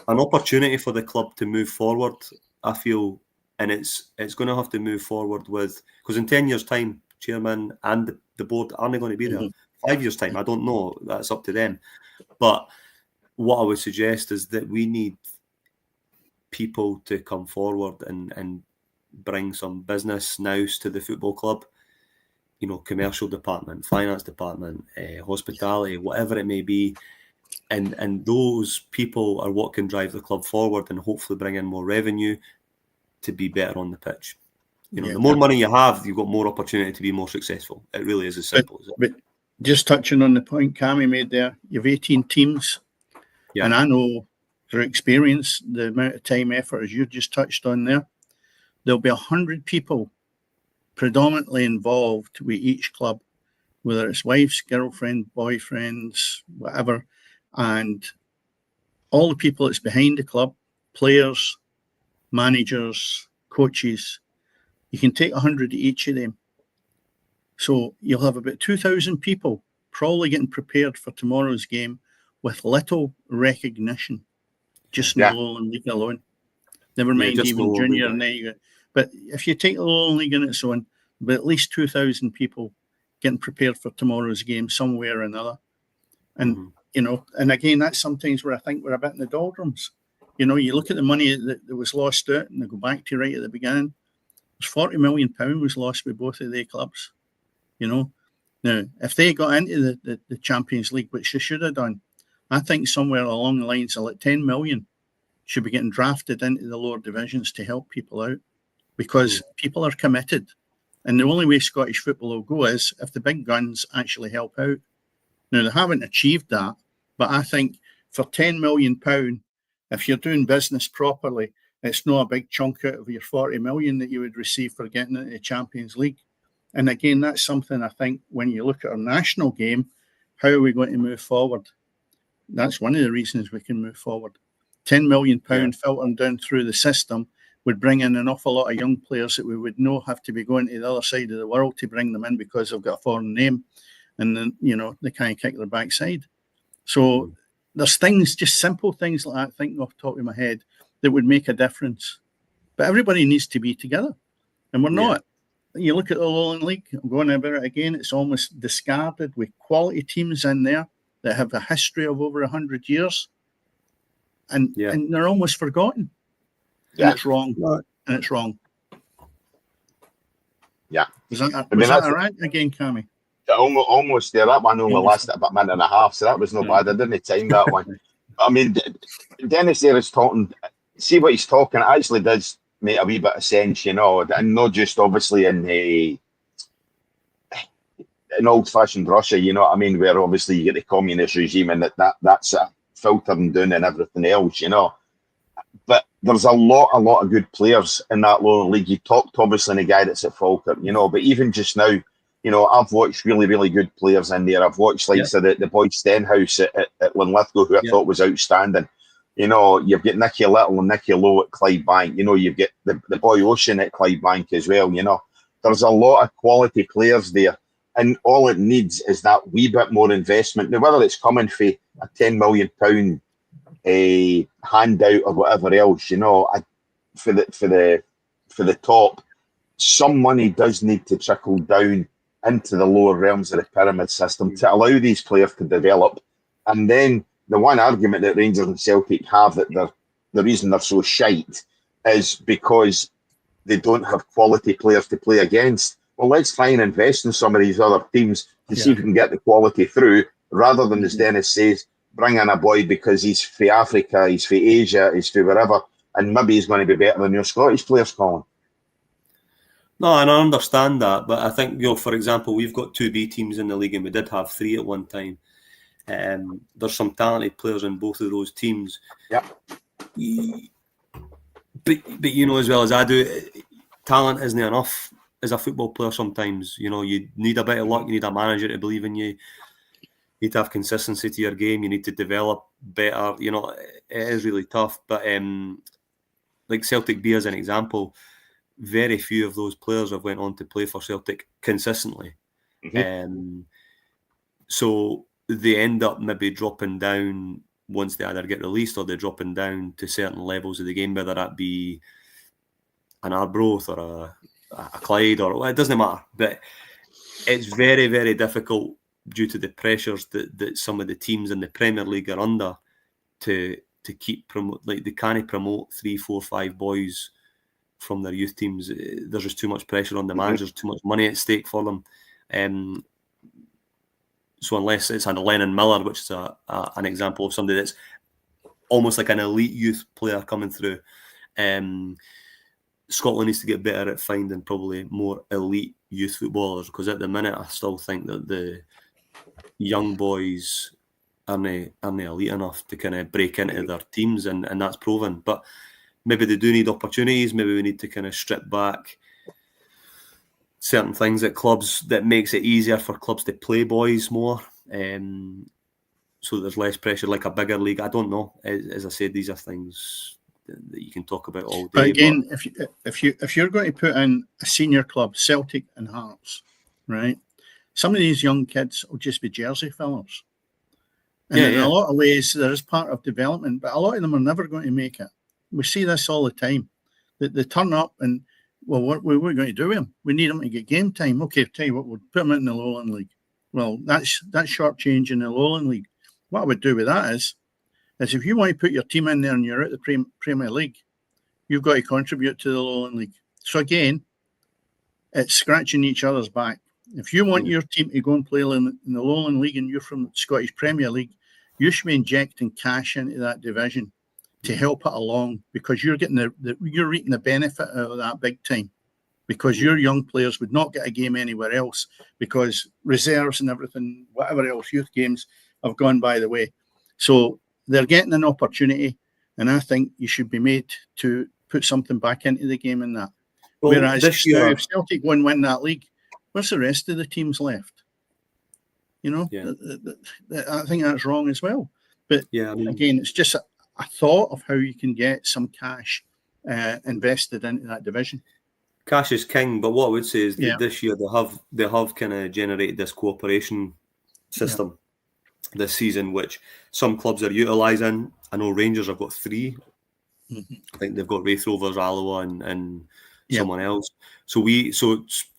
an opportunity for the club to move forward, I feel, and it's going to have to move forward with, because in 10 years' time, chairman and the board aren't going to be there. 5 years' time, I don't know. That's up to them. But what I would suggest is that we need people to come forward and bring some business nous to the football club. You know, commercial department, finance department, hospitality, whatever it may be. And those people are what can drive the club forward and hopefully bring in more revenue to be better on the pitch. You know, the more money you have, you've got more opportunity to be more successful. It really is as simple as it. But just touching on the point Cammy made there, you've 18 teams. Yeah. And I know through experience, the amount of time, effort, as you just touched on there, there'll be 100 people predominantly involved with each club, whether it's wives, girlfriend, boyfriends, whatever, and all the people that's behind the club, players, managers, coaches, you can take 100 of each of them. So you'll have about 2,000 people probably getting prepared for tomorrow's game with little recognition, just in the Lowland League alone. Never mind even junior and then you go. But if you take the Lowland League on its own, but at least 2,000 people getting prepared for tomorrow's game somewhere or another. And, you know, and again, that's sometimes where I think we're a bit in the doldrums. You know, you look at the money that was lost out, and I go back to right at the beginning, there's £40 million was lost with both of their clubs, you know. Now, if they got into the Champions League, which they should have done, I think somewhere along the lines of like 10 million should be getting drafted into the lower divisions to help people out, because people are committed. And the only way Scottish football will go is if the big guns actually help out. Now, they haven't achieved that, but I think for £10 million, if you're doing business properly, it's not a big chunk out of your 40 million that you would receive for getting into the Champions League. And again, that's something I think when you look at our national game, how are we going to move forward? That's one of the reasons we can move forward. £10 million filtering down through the system would bring in an awful lot of young players that we would not have to be going to the other side of the world to bring them in because they've got a foreign name and then, you know, they can't kick their backside. So there's things, just simple things like that, thinking off the top of my head, that would make a difference. But everybody needs to be together. And we're not. You look at the Lowland League, I'm going about it again, it's almost discarded with quality teams in there that have a history of over 100 years. And they're almost forgotten. And it's wrong. And it's wrong. Yeah. Was that all right again, Cammy? Almost there. That one only lasted about a minute and a half, so that was no bad. I didn't time that one. I mean, Dennis there is talking, see what he's talking, it actually does make a wee bit of sense, you know, and not just obviously in old-fashioned Russia, you know what I mean, where obviously you get the communist regime and that's filtering down and everything else, you know. But there's a lot of good players in that Lowland League. You talked obviously on a guy that's at Falkirk, you know, but even just now, you know, I've watched really, really good players in there. I've watched like the boy Stenhouse at Linlithgow, who I thought was outstanding. You know, you've got Nicky Little and Nicky Lowe at Clydebank. You know, you've got the boy Ocean at Clydebank as well, you know. There's a lot of quality players there. And all it needs is that wee bit more investment. Now, whether it's coming for a £10 million a handout or whatever else, you know, for the top, some money does need to trickle down into the lower realms of the pyramid system to allow these players to develop. And then the one argument that Rangers and Celtic have that the reason they're so shite is because they don't have quality players to play against. Well, let's try and invest in some of these other teams to see if we can get the quality through, rather than, as Dennis says, bring in a boy because he's for Africa, he's for Asia, he's for wherever, and maybe he's going to be better than your Scottish players, Colin. No, and I understand that, but I think, for example, we've got 2B teams in the league, and we did have 3 at one time. There's some talented players in both of those teams. Yeah. But as well as I do, talent isn't enough as a football player sometimes. You need a bit of luck, you need a manager to believe in you. You need to have consistency to your game, you need to develop better. It is really tough. But like Celtic B as an example, very few of those players have went on to play for Celtic consistently. So they end up maybe dropping down once they either get released, or they're dropping down to certain levels of the game, whether that be an Arbroath or a Clyde, or it doesn't matter. But it's very, very difficult due to the pressures that some of the teams in the Premier League are under to keep promote. Like, they can't promote 3, 4, 5 boys from their youth teams. There's just too much pressure on the managers, too much money at stake for them. So unless it's a Lennon Miller, which is an example of somebody that's almost like an elite youth player coming through, Scotland needs to get better at finding probably more elite youth footballers, because at the minute I still think that the young boys aren't elite enough to kind of break into their teams, and that's proven. But maybe they do need opportunities. Maybe we need to kind of strip back certain things at clubs that makes it easier for clubs to play boys more, so there's less pressure, like a bigger league. I don't know. As I said, these are things that you can talk about all day. But again, if you're going to put in a senior club, Celtic and Hearts, right? Some of these young kids will just be jersey fillers. And in a lot of ways, there is part of development, but a lot of them are never going to make it. We see this all the time. They turn up and, well, what we're going to do with them? We need them to get game time. Okay, tell you what, we'll put them in the Lowland League. Well, that's short change in the Lowland League. What I would do with that is if you want to put your team in there and you're at the Premier League, you've got to contribute to the Lowland League. So again, it's scratching each other's back. If you want your team to go and play in the Lowland League and you're from the Scottish Premier League, you should be injecting cash into that division to help it along, because you're getting you're reaping the benefit out of that big time, because your young players would not get a game anywhere else, because reserves and everything, whatever else, youth games have gone by the way. So they're getting an opportunity, and I think you should be made to put something back into the game in that. Well, whereas this year, if Celtic win that league, where's the rest of the teams left? I think that's wrong as well. But again, it's just a thought of how you can get some cash invested into that division. Cash is king, but what I would say is that this year they have kind of generated this cooperation system this season, which some clubs are utilising. I know Rangers have got 3. I think they've got Wraith Rovers, Alloa, and someone else. So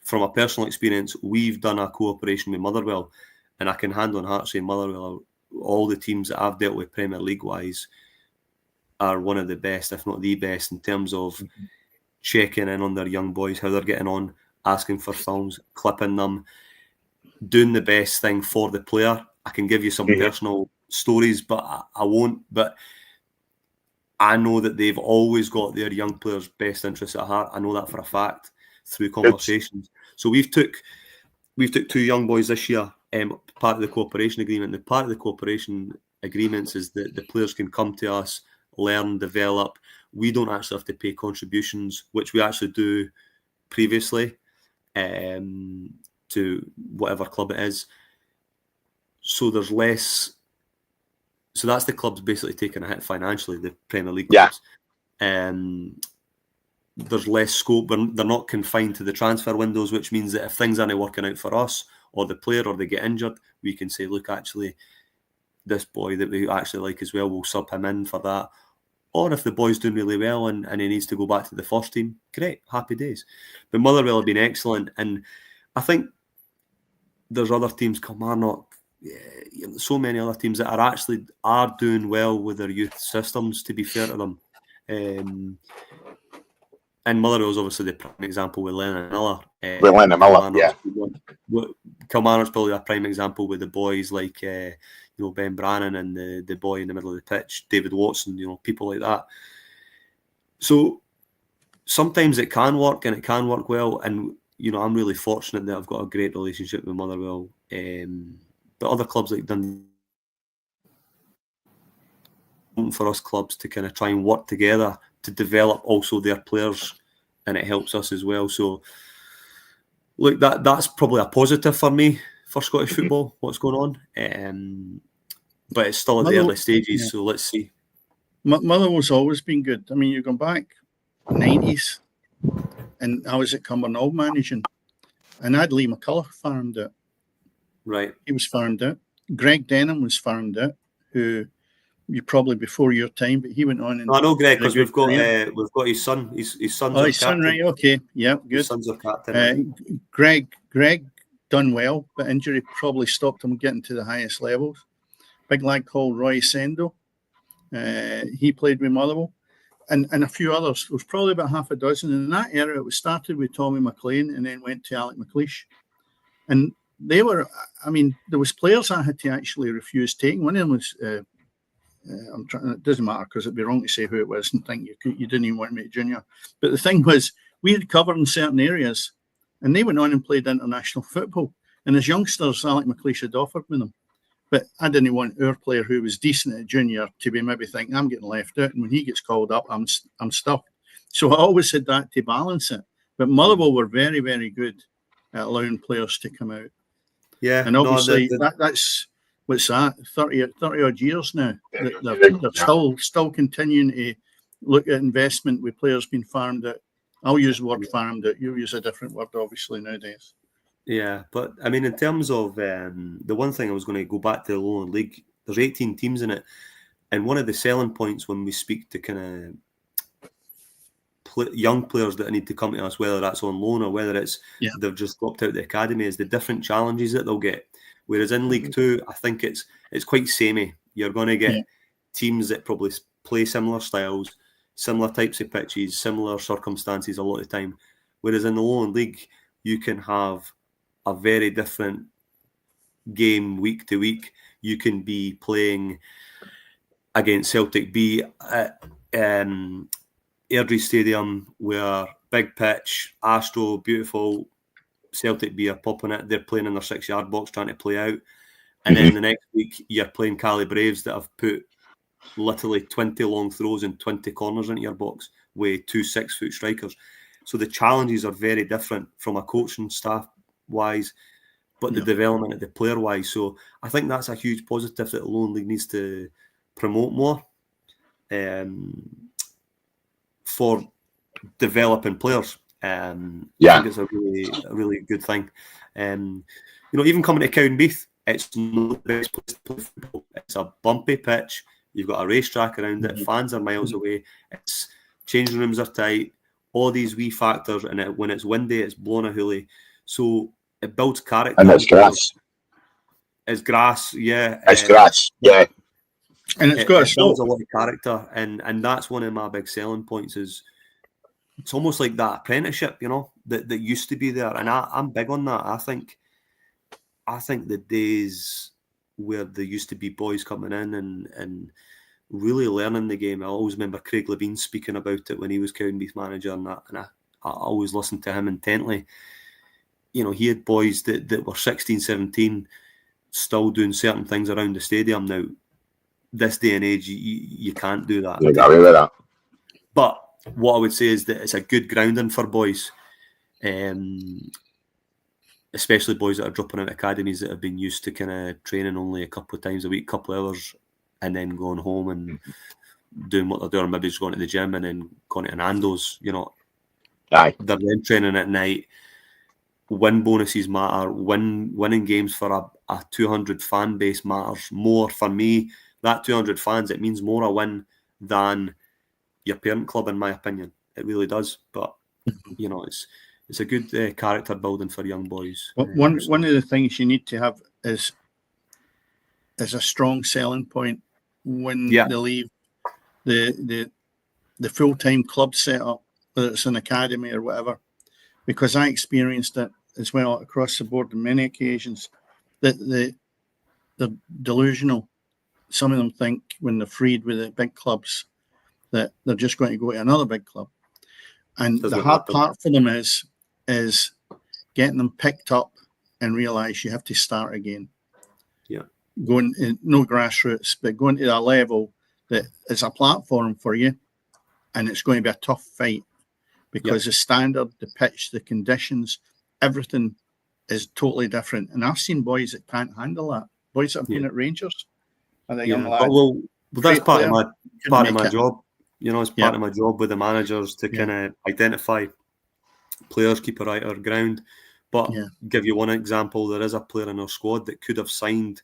from a personal experience, we've done a cooperation with Motherwell, and I can hand on heart say Motherwell, all the teams that I've dealt with Premier League wise, are one of the best, if not the best, in terms of checking in on their young boys, how they're getting on, asking for films, clipping them, doing the best thing for the player. I can give you some personal stories, but I won't. But I know that they've always got their young players' best interests at heart. I know that for a fact through conversations. So we've took 2 young boys this year, part of the cooperation agreement. The part of the cooperation agreements is that the players can come to us, learn, develop. We don't actually have to pay contributions, which we actually do previously to whatever club it is. So there's less. So that's the clubs basically taking a hit financially, the Premier League clubs. There's less scope. They're not confined to the transfer windows, which means that if things aren't working out for us or the player, or they get injured, we can say, look, actually, this boy that we actually like as well, we'll sub him in for that. Or if the boy's doing really well and he needs to go back to the first team, great, happy days. But Motherwell have been excellent, and I think there's other teams, Kilmarnock, so many other teams that are doing well with their youth systems, to be fair to them. And Motherwell's obviously the prime example with Lennon Miller. With Lennon Miller, yeah. Kilmarnock's probably a prime example with the boys like Ben Brannan and the boy in the middle of the pitch, David Watson, people like that. So sometimes it can work and it can work well, and I'm really fortunate that I've got a great relationship with Motherwell. But other clubs like Dundee, for us clubs to kind of try and work together to develop also their players, and it helps us as well. So look, that's probably a positive for me for Scottish football, what's going on. But it's still at the early stages, so let's see. Motherwell's always been good. I mean, you're going back 90s, and I was at Cumbernauld managing, and I'd Lee McCullough farmed it. Right. He was farmed out. Greg Denham was farmed out, who you probably before your time, but he went on. And I know Greg because we've got his son. His son's his son, right? Okay, yeah, good. His son's our captain. Greg done well, but injury probably stopped him getting to the highest levels. Big lad called Roy Sendo. He played with Motherwell, and a few others. There was probably about half a dozen. And in that era, it was started with Tommy McLean and then went to Alec McLeish. And they were, I mean, there was players I had to actually refuse taking. One of them was, it doesn't matter because it'd be wrong to say who it was and think you didn't even want to make junior. But the thing was, we had covered in certain areas, and they went on and played international football. And as youngsters, Alec McLeish had offered me them. But I didn't want our player who was decent at junior to be maybe thinking, I'm getting left out. And when he gets called up, I'm stuck. So I always had that to balance it. But Motherwell were very, very good at allowing players to come out. Yeah. And obviously that's, what's that, 30 odd years now. They're still continuing to look at investment with players being farmed out. I'll use the word farmed out. You use a different word, obviously, nowadays. Yeah, but I mean, in terms of the one thing I was going to go back to the Lowland League, there's 18 teams in it. And one of the selling points when we speak to kind of young players that need to come to us, whether that's on loan or whether it's they've just dropped out the academy, is the different challenges that they'll get. Whereas in League Two, I think it's quite samey. You're going to get teams that probably play similar styles, similar types of pitches, similar circumstances a lot of the time. Whereas in the Lowland League, you can have a very different game week to week. You can be playing against Celtic B at Airdrie Stadium, where big pitch, Astro, beautiful. Celtic B are popping it. They're playing in their 6-yard box, trying to play out. And then the next week, you're playing Cali Braves that have put literally 20 long throws and 20 corners into your box with 2 6-foot strikers. So the challenges are very different from a coaching staff wise, but the development of the player wise. So I think that's a huge positive that the Lowland League needs to promote more for developing players. I think it's a really good thing. Even coming to Cowdenbeath, it's not the best place to play football. It's a bumpy pitch. You've got a racetrack around it. Fans are miles away. It's changing rooms are tight. All these wee factors, and when it's windy, it's blowing a hoolie. So it builds character. And it's grass. It's grass, yeah. It's grass, yeah. And it builds a lot of character, and that's one of my big selling points. Is it's almost like that apprenticeship, that used to be there, and I'm big on that. I think the days where there used to be boys coming in and really learning the game. I always remember Craig Levine speaking about it when he was Cowdenbeath manager, and I always listened to him intently. He had boys that were 16, 17, still doing certain things around the stadium. Now, this day and age, you can't do that. You got away with that. But what I would say is that it's a good grounding for boys, especially boys that are dropping out of academies that have been used to kind of training only a couple of times a week, couple of hours, and then going home and doing what they're doing, maybe just going to the gym and then going to Nando's. Aye. They're then training at night. Win bonuses matter. Winning games for a 200 fan base matters more for me. That 200 fans, it means more a win than your parent club, in my opinion. It really does. But it's a good character building for young boys. One of the things you need to have is a strong selling point when they leave the full-time club setup whether it's an academy or whatever, because I experienced it as well across the board on many occasions, that they're delusional. Some of them think when they're freed with the big clubs that they're just going to go to another big club. And the hard part for them is getting them picked up and realise you have to start again. Yeah. Going no grassroots, but going to a level that is a platform for you, and it's going to be a tough fight because the standard, the pitch, the conditions, everything is totally different. And I've seen boys that can't handle that. Boys that have been at Rangers. I think I'm like, well, that's part of my job. You know, it's part of my job with the managers to kind of identify players, keep a right our ground. But give you one example, there is a player in our squad that could have signed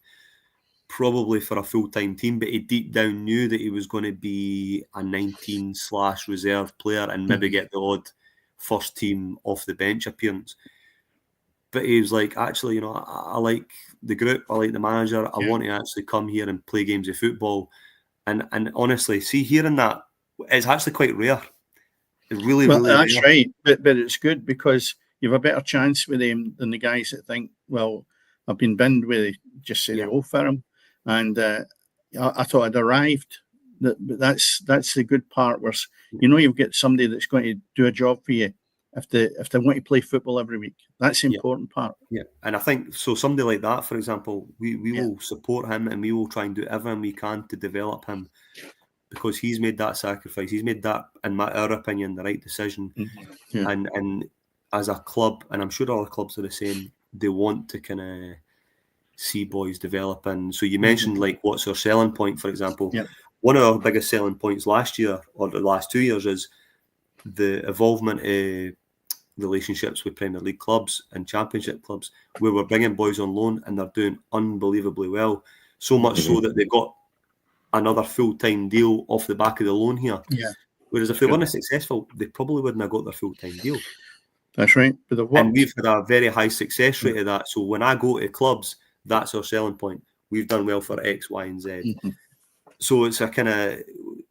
probably for a full-time team, but he deep down knew that he was going to be a 19/reserve player and maybe get the odd first team off the bench appearance. But he was like, actually, you know, I like the group, I like the manager, I want to actually come here and play games of football. And honestly, see, hearing that, it's actually quite rare. It's really that's rare. Right. But it's good because you have a better chance with them than the guys that think, well, I've been binned with just say the old firm. And I thought I'd arrived. But that's the good part where, you know, you've got somebody that's going to do a job for you if they want to play football every week. That's the important part. Yeah, and I think, so somebody like that, for example, we will support him and we will try and do everything we can to develop him because he's made that sacrifice. He's made that, in our opinion, the right decision. And as a club, and I'm sure other clubs are the same, they want to kind of see boys develop. And so you mentioned like what's our selling point, for example. One of our biggest selling points last year or the last 2 years is the involvement of relationships with Premier League clubs and Championship clubs where we're bringing boys on loan and they're doing unbelievably well, so much so that they got another full-time deal off the back of the loan here. Whereas if they weren't successful, they probably wouldn't have got their full-time deal. That's right. And we've had a very high success rate of that. So when I go to clubs, that's our selling point. We've done well for X, Y, and Z. So it's a kind of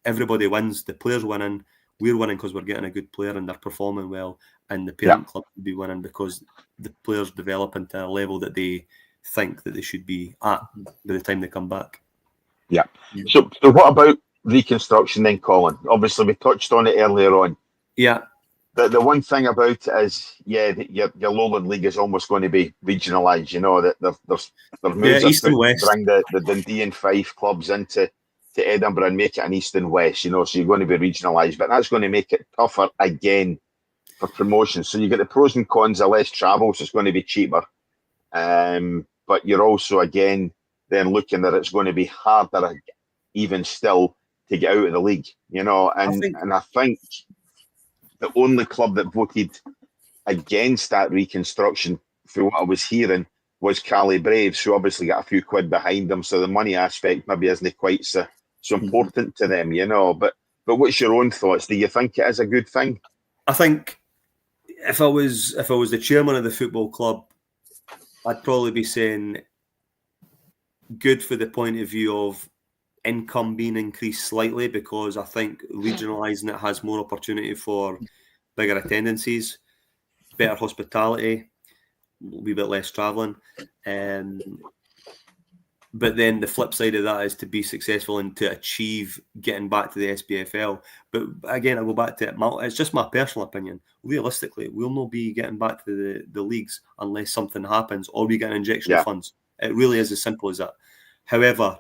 everybody wins. The players winning. We're winning because we're getting a good player and they're performing well. And the parent club will be winning because the players develop into a level that they think that they should be at by the time they come back. So what about reconstruction then, Colin? Obviously, we touched on it earlier on. The one thing about it is, your Lowland League is almost going to be regionalised. You know that there's moves East and West. Bring the Dundee and Fife clubs into Edinburgh and make it an East and West. You know, so you're going to be regionalised, but that's going to make it tougher again for promotion. So you get the pros and cons of less travel, so it's going to be cheaper. But you're also again then looking that it's going to be harder, even still, to get out of the league. You know, and I think the only club that voted against that reconstruction, through what I was hearing, was Cali Braves, who obviously got a few quid behind them. So the money aspect maybe isn't quite so important to them, you know. But what's your own thoughts? Do you think it is a good thing? I think if I was the chairman of the football club, I'd probably be saying good for the point of view of income being increased slightly, because I think regionalising it has more opportunity for bigger attendances, better hospitality, a wee bit less travelling. But then the flip side of that is to be successful and to achieve getting back to the SPFL. But again, I go back to it. It's just my personal opinion. Realistically, we'll not be getting back to the leagues unless something happens or we get an injection of funds. It really is as simple as that. However,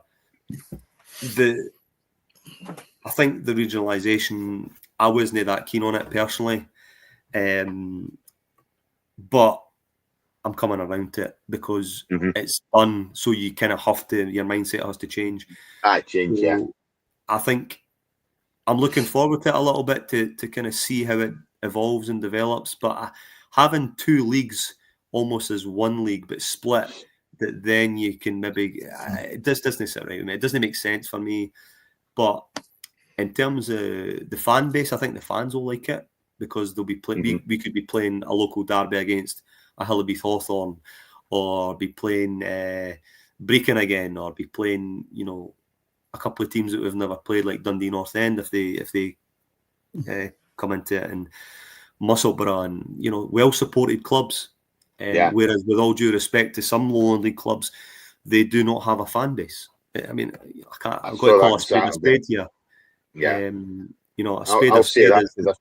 I think the regionalisation, I wasn't that keen on it personally. But I'm coming around to it because it's done, so you kind of have to, your mindset has to change. I think I'm looking forward to it a little bit to kind of see how it evolves and develops. But having two leagues almost as one league but split, that then you can maybe, it doesn't sit right with me. It doesn't make sense for me. But in terms of the fan base, I think the fans will like it because they'll be we could be playing a local derby against a Hillabeth Hawthorn, or be playing Brecon again, or be playing, you know, a couple of teams that we've never played, like Dundee North End, if they come into it, and Musselburgh, and well-supported clubs. Whereas, with all due respect to some Lowland League clubs, they do not have a fan base. I mean, I've got to call a spade here. Yeah, a spade. I'll say that because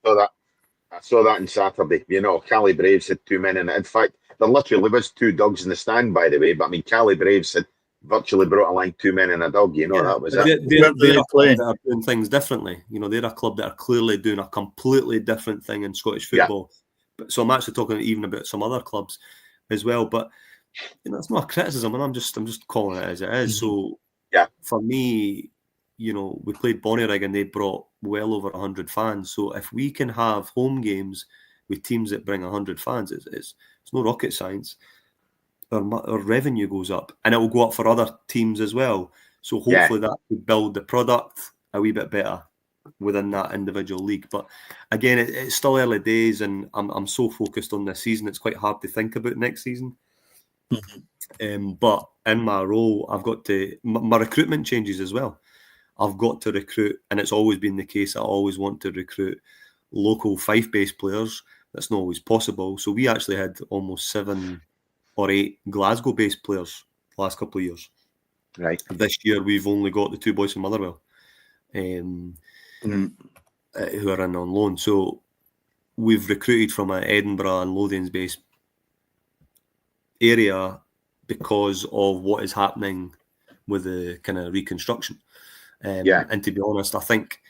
I saw that on Saturday. Cali Braves had 2 men, and in fact, there literally was 2 dogs in the stand, by the way. But I mean, Cali Braves had virtually brought along 2 men and a dog. That was it. They're a club that are doing things differently. They're a club that are clearly doing a completely different thing in Scottish football. Yeah. So I'm actually talking even about some other clubs as well. But it's not a criticism, and I'm just calling it as it is. So for me, we played Bonnyrigg and they brought well over 100 fans. So if we can have home games with teams that bring 100 fans, it's no rocket science. Our revenue goes up, and it will go up for other teams as well. So hopefully that could build the product a wee bit better within that individual league. But again, it's still early days, and I'm so focused on this season, it's quite hard to think about next season. But in my role, I've got to, my recruitment changes as well. I've got to recruit, and it's always been the case, I always want to recruit local Fife-based players. That's not always possible. So we actually had almost 7 or 8 Glasgow-based players the last couple of years. Right. This year, we've only got the 2 boys from Motherwell who are in on loan. So we've recruited from an Edinburgh and Lothians-based area because of what is happening with the kind of reconstruction. And to be honest, I think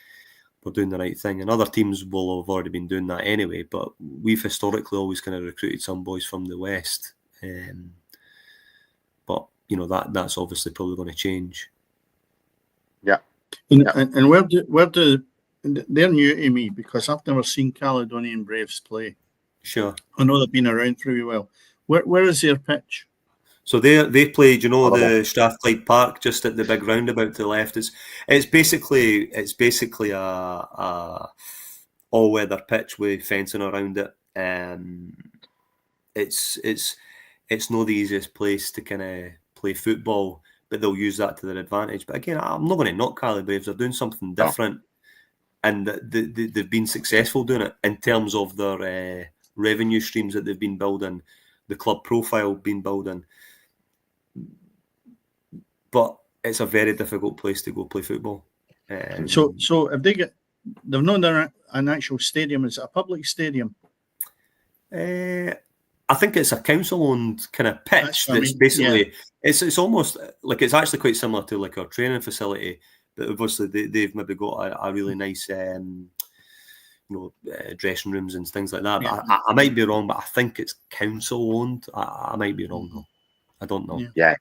we're doing the right thing. And other teams will have already been doing that anyway. But we've historically always kind of recruited some boys from the West. But that's obviously probably going to change. Yeah. And where do they're new to me because I've never seen Caledonian Braves play. Sure. I know they've been around pretty well. Where is their pitch? So they played, the Strathclyde Park just at the big roundabout to the left. It's basically a all-weather pitch with fencing around it. It's not the easiest place to kind of play football, but they'll use that to their advantage. But again, I'm not going to knock Cali Braves. They're doing something different, and they've been successful doing it in terms of their revenue streams that they've been building, the club profile been building. But it's a very difficult place to go play football. So if they've not done an actual stadium, is it a public stadium? I think it's a council-owned kind of pitch. That's basically it's almost like it's actually quite similar to like our training facility, but obviously they've maybe got a really nice dressing rooms and things like that. Yeah. But I might be wrong, but I think it's council-owned. I might be wrong though. I don't know. Yeah.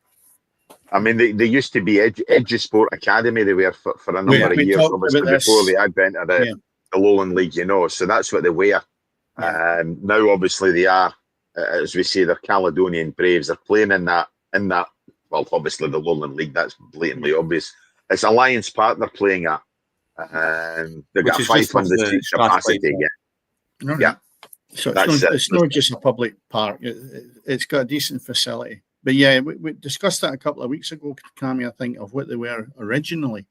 I mean, they used to be Edgy Sport Academy. They were for a number of years, obviously, before the advent of the Lowland League, So that's what they were. Yeah. Now, obviously, they are, as we say, they're Caledonian Braves. They're playing in that. Well, obviously, the Lowland League. That's blatantly obvious. It's Alliance Park they're playing at. They've got 500 seats capacity. Yeah. So it's not just a public park. It's got a decent facility. But yeah, we discussed that a couple of weeks ago, Cammy, I think, of what they were originally.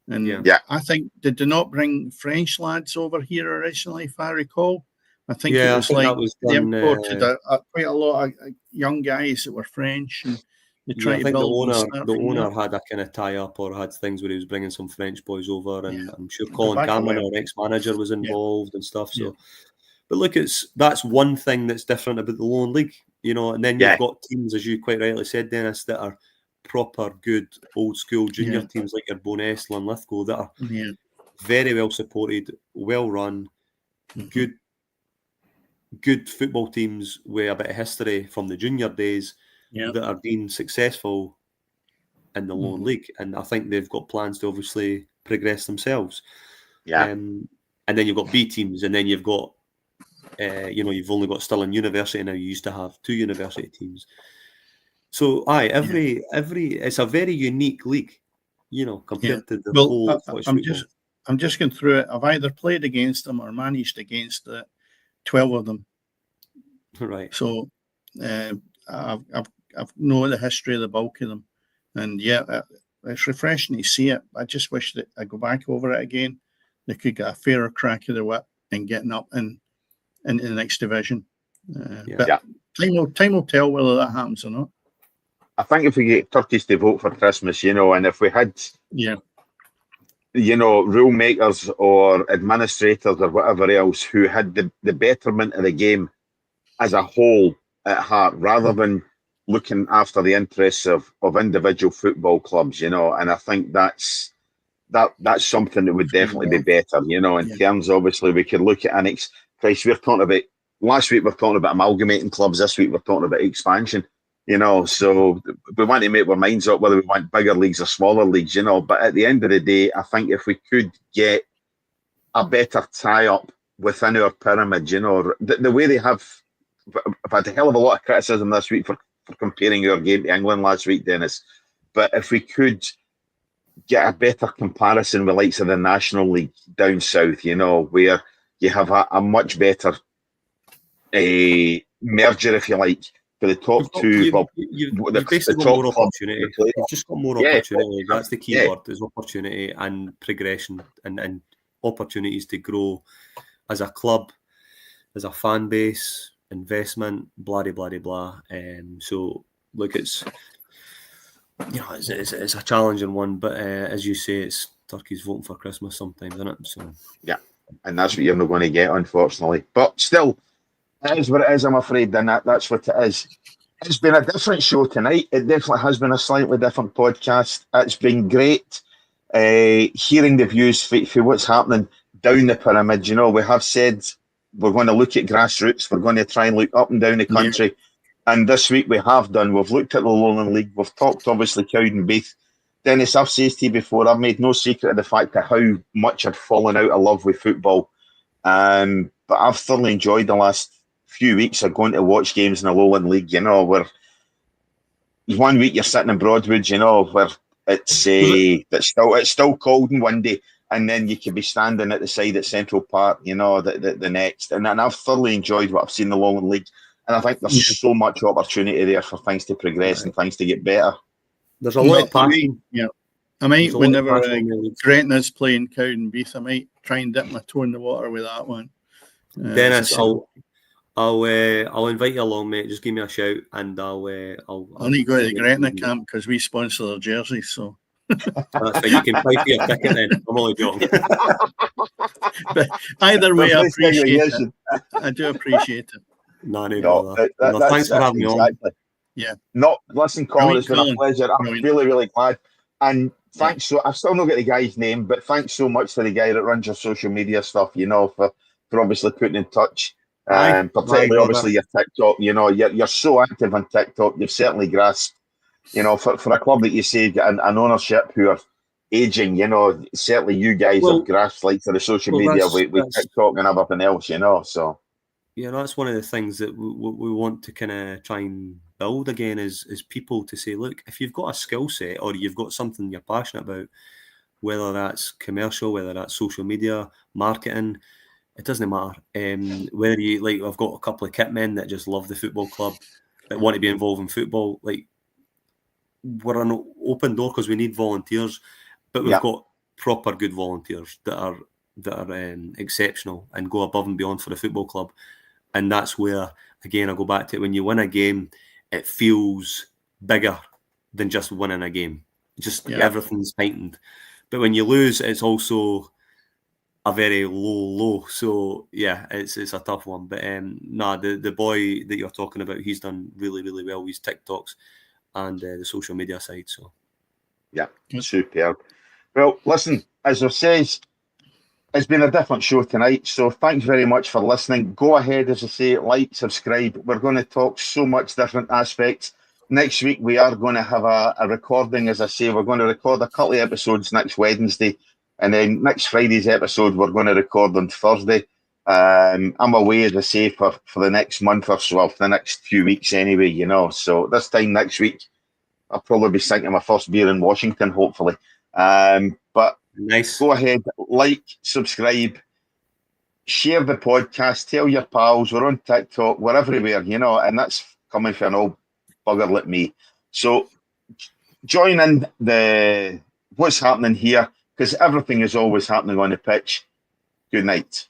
And I think, did they not bring French lads over here originally, if I recall? I think it was like they imported quite a lot of young guys that were French. And they tried to build the owner had a kind of tie-up or had things where he was bringing some French boys over. And I'm sure Colin Cameron, our ex-manager, was involved and stuff. So, but look, that's one thing that's different about the Lowland League. And then you've got teams, as you quite rightly said, Dennis, that are proper good old school junior teams like your Bowness, Linlithgow, that are very well supported, well run, good football teams with a bit of history from the junior days that are being successful in the Lowland League. And I think they've got plans to obviously progress themselves. Yeah. And then you've got B teams, and then you've got you've only got Stirling University now. You used to have 2 university teams. So, it's a very unique league, compared to the whole. I'm just going through it. I've either played against them or managed against 12 of them. Right. So, I've known the history of the bulk of them, and it's refreshing to see it. I just wish that I go back over it again. They could get a fairer crack of the whip. and getting up and into the next division. Yeah. But time will tell whether that happens or not. I think if we get turkeys to vote for Christmas, and if we had, rule makers or administrators or whatever else who had the betterment of the game as a whole at heart, rather than looking after the interests of individual football clubs, and I think that's something that would definitely be better, in terms, obviously, we could look at annex. Christ, we're talking about, last week we're talking about amalgamating clubs, this week we're talking about expansion, so we want to make our minds up whether we want bigger leagues or smaller leagues, but at the end of the day, I think if we could get a better tie-up within our pyramid, the way they have, I've had a hell of a lot of criticism this week for comparing our game to England last week, Dennis, but if we could get a better comparison with likes of the National League down south, where you have a much better merger, if you like, for the top two. You've basically got more opportunity. You've just got more opportunity. That's the key word, is opportunity and progression and opportunities to grow as a club, as a fan base, investment, blah, blah, blah, blah. So, look, it's a challenging one, but as you say, it's turkeys voting for Christmas sometimes, isn't it? So yeah, and that's what you're not going to get, unfortunately. But still, it is what it is, I'm afraid, and that's what it is. It's been a different show tonight. It definitely has been a slightly different podcast. It's been great hearing the views for what's happening down the pyramid. We have said we're going to look at grassroots. We're going to try and look up and down the country. Yeah. And this week we have done. We've looked at the Lowland League. We've talked, obviously, Cowdenbeath. Dennis, I've said to you before, I've made no secret of the fact of how much I'd fallen out of love with football. But I've thoroughly enjoyed the last few weeks of going to watch games in the Lowland League, where 1 week you're sitting in Broadwood, where it's still cold and windy, and then you could be standing at the side at Central Park, the next. And I've thoroughly enjoyed what I've seen in the Lowland League. And I think there's so much opportunity there for things to progress and things to get better. There's a lot of passion. Yeah. I might, whenever Gretna's playing Cowdenbeath, I might try and dip my toe in the water with that one. Dennis, I'll invite you along, mate. Just give me a shout, and I'll need to go to the Gretna camp because we sponsor their jerseys. So that's fine. You can pay for your ticket then. I'm only joking. But either way, I appreciate it. I do appreciate it. Thanks for having me on. Yeah. Listen, Colin, it's been a pleasure. I'm really, really glad. And thanks. So I've still not got the guy's name, but thanks so much to the guy that runs your social media stuff. For obviously putting in touch. Particularly, obviously, your TikTok. You're so active on TikTok. You've certainly grasped. For a club that you say an ownership who are aging. Certainly you guys have grasped for the social media with TikTok and everything else. So. Yeah, that's one of the things that we want to kind of try and build again is people to say, look, if you've got a skill set or you've got something you're passionate about, whether that's commercial, whether that's social media, marketing, it doesn't matter. Whether you I've got a couple of kit men that just love the football club, that want to be involved in football. We're an open door because we need volunteers, but we've got proper good volunteers that are exceptional and go above and beyond for the football club. And that's where, again, I go back to it. When you win a game, it feels bigger than just winning a game. Everything's heightened. But when you lose, it's also a very low. So, yeah, it's a tough one. But, the boy that you're talking about, he's done really, really well with his TikToks and the social media side. So, yeah, superb. Well, listen, as I says, it's been a different show tonight, so thanks very much for listening. Go ahead, as I say, like, subscribe. We're going to talk so much different aspects. Next week, we are going to have a recording, as I say. We're going to record a couple of episodes next Wednesday, and then next Friday's episode, we're going to record on Thursday. I'm away, as I say, for the next month or so, for the next few weeks anyway, So this time next week, I'll probably be sinking my first beer in Washington, hopefully. But nice. Go ahead, like, subscribe, share the podcast, tell your pals. We're on TikTok, we're everywhere, and that's coming from an old bugger like me. So join in what's happening here, because everything is always happening on the pitch. Good night.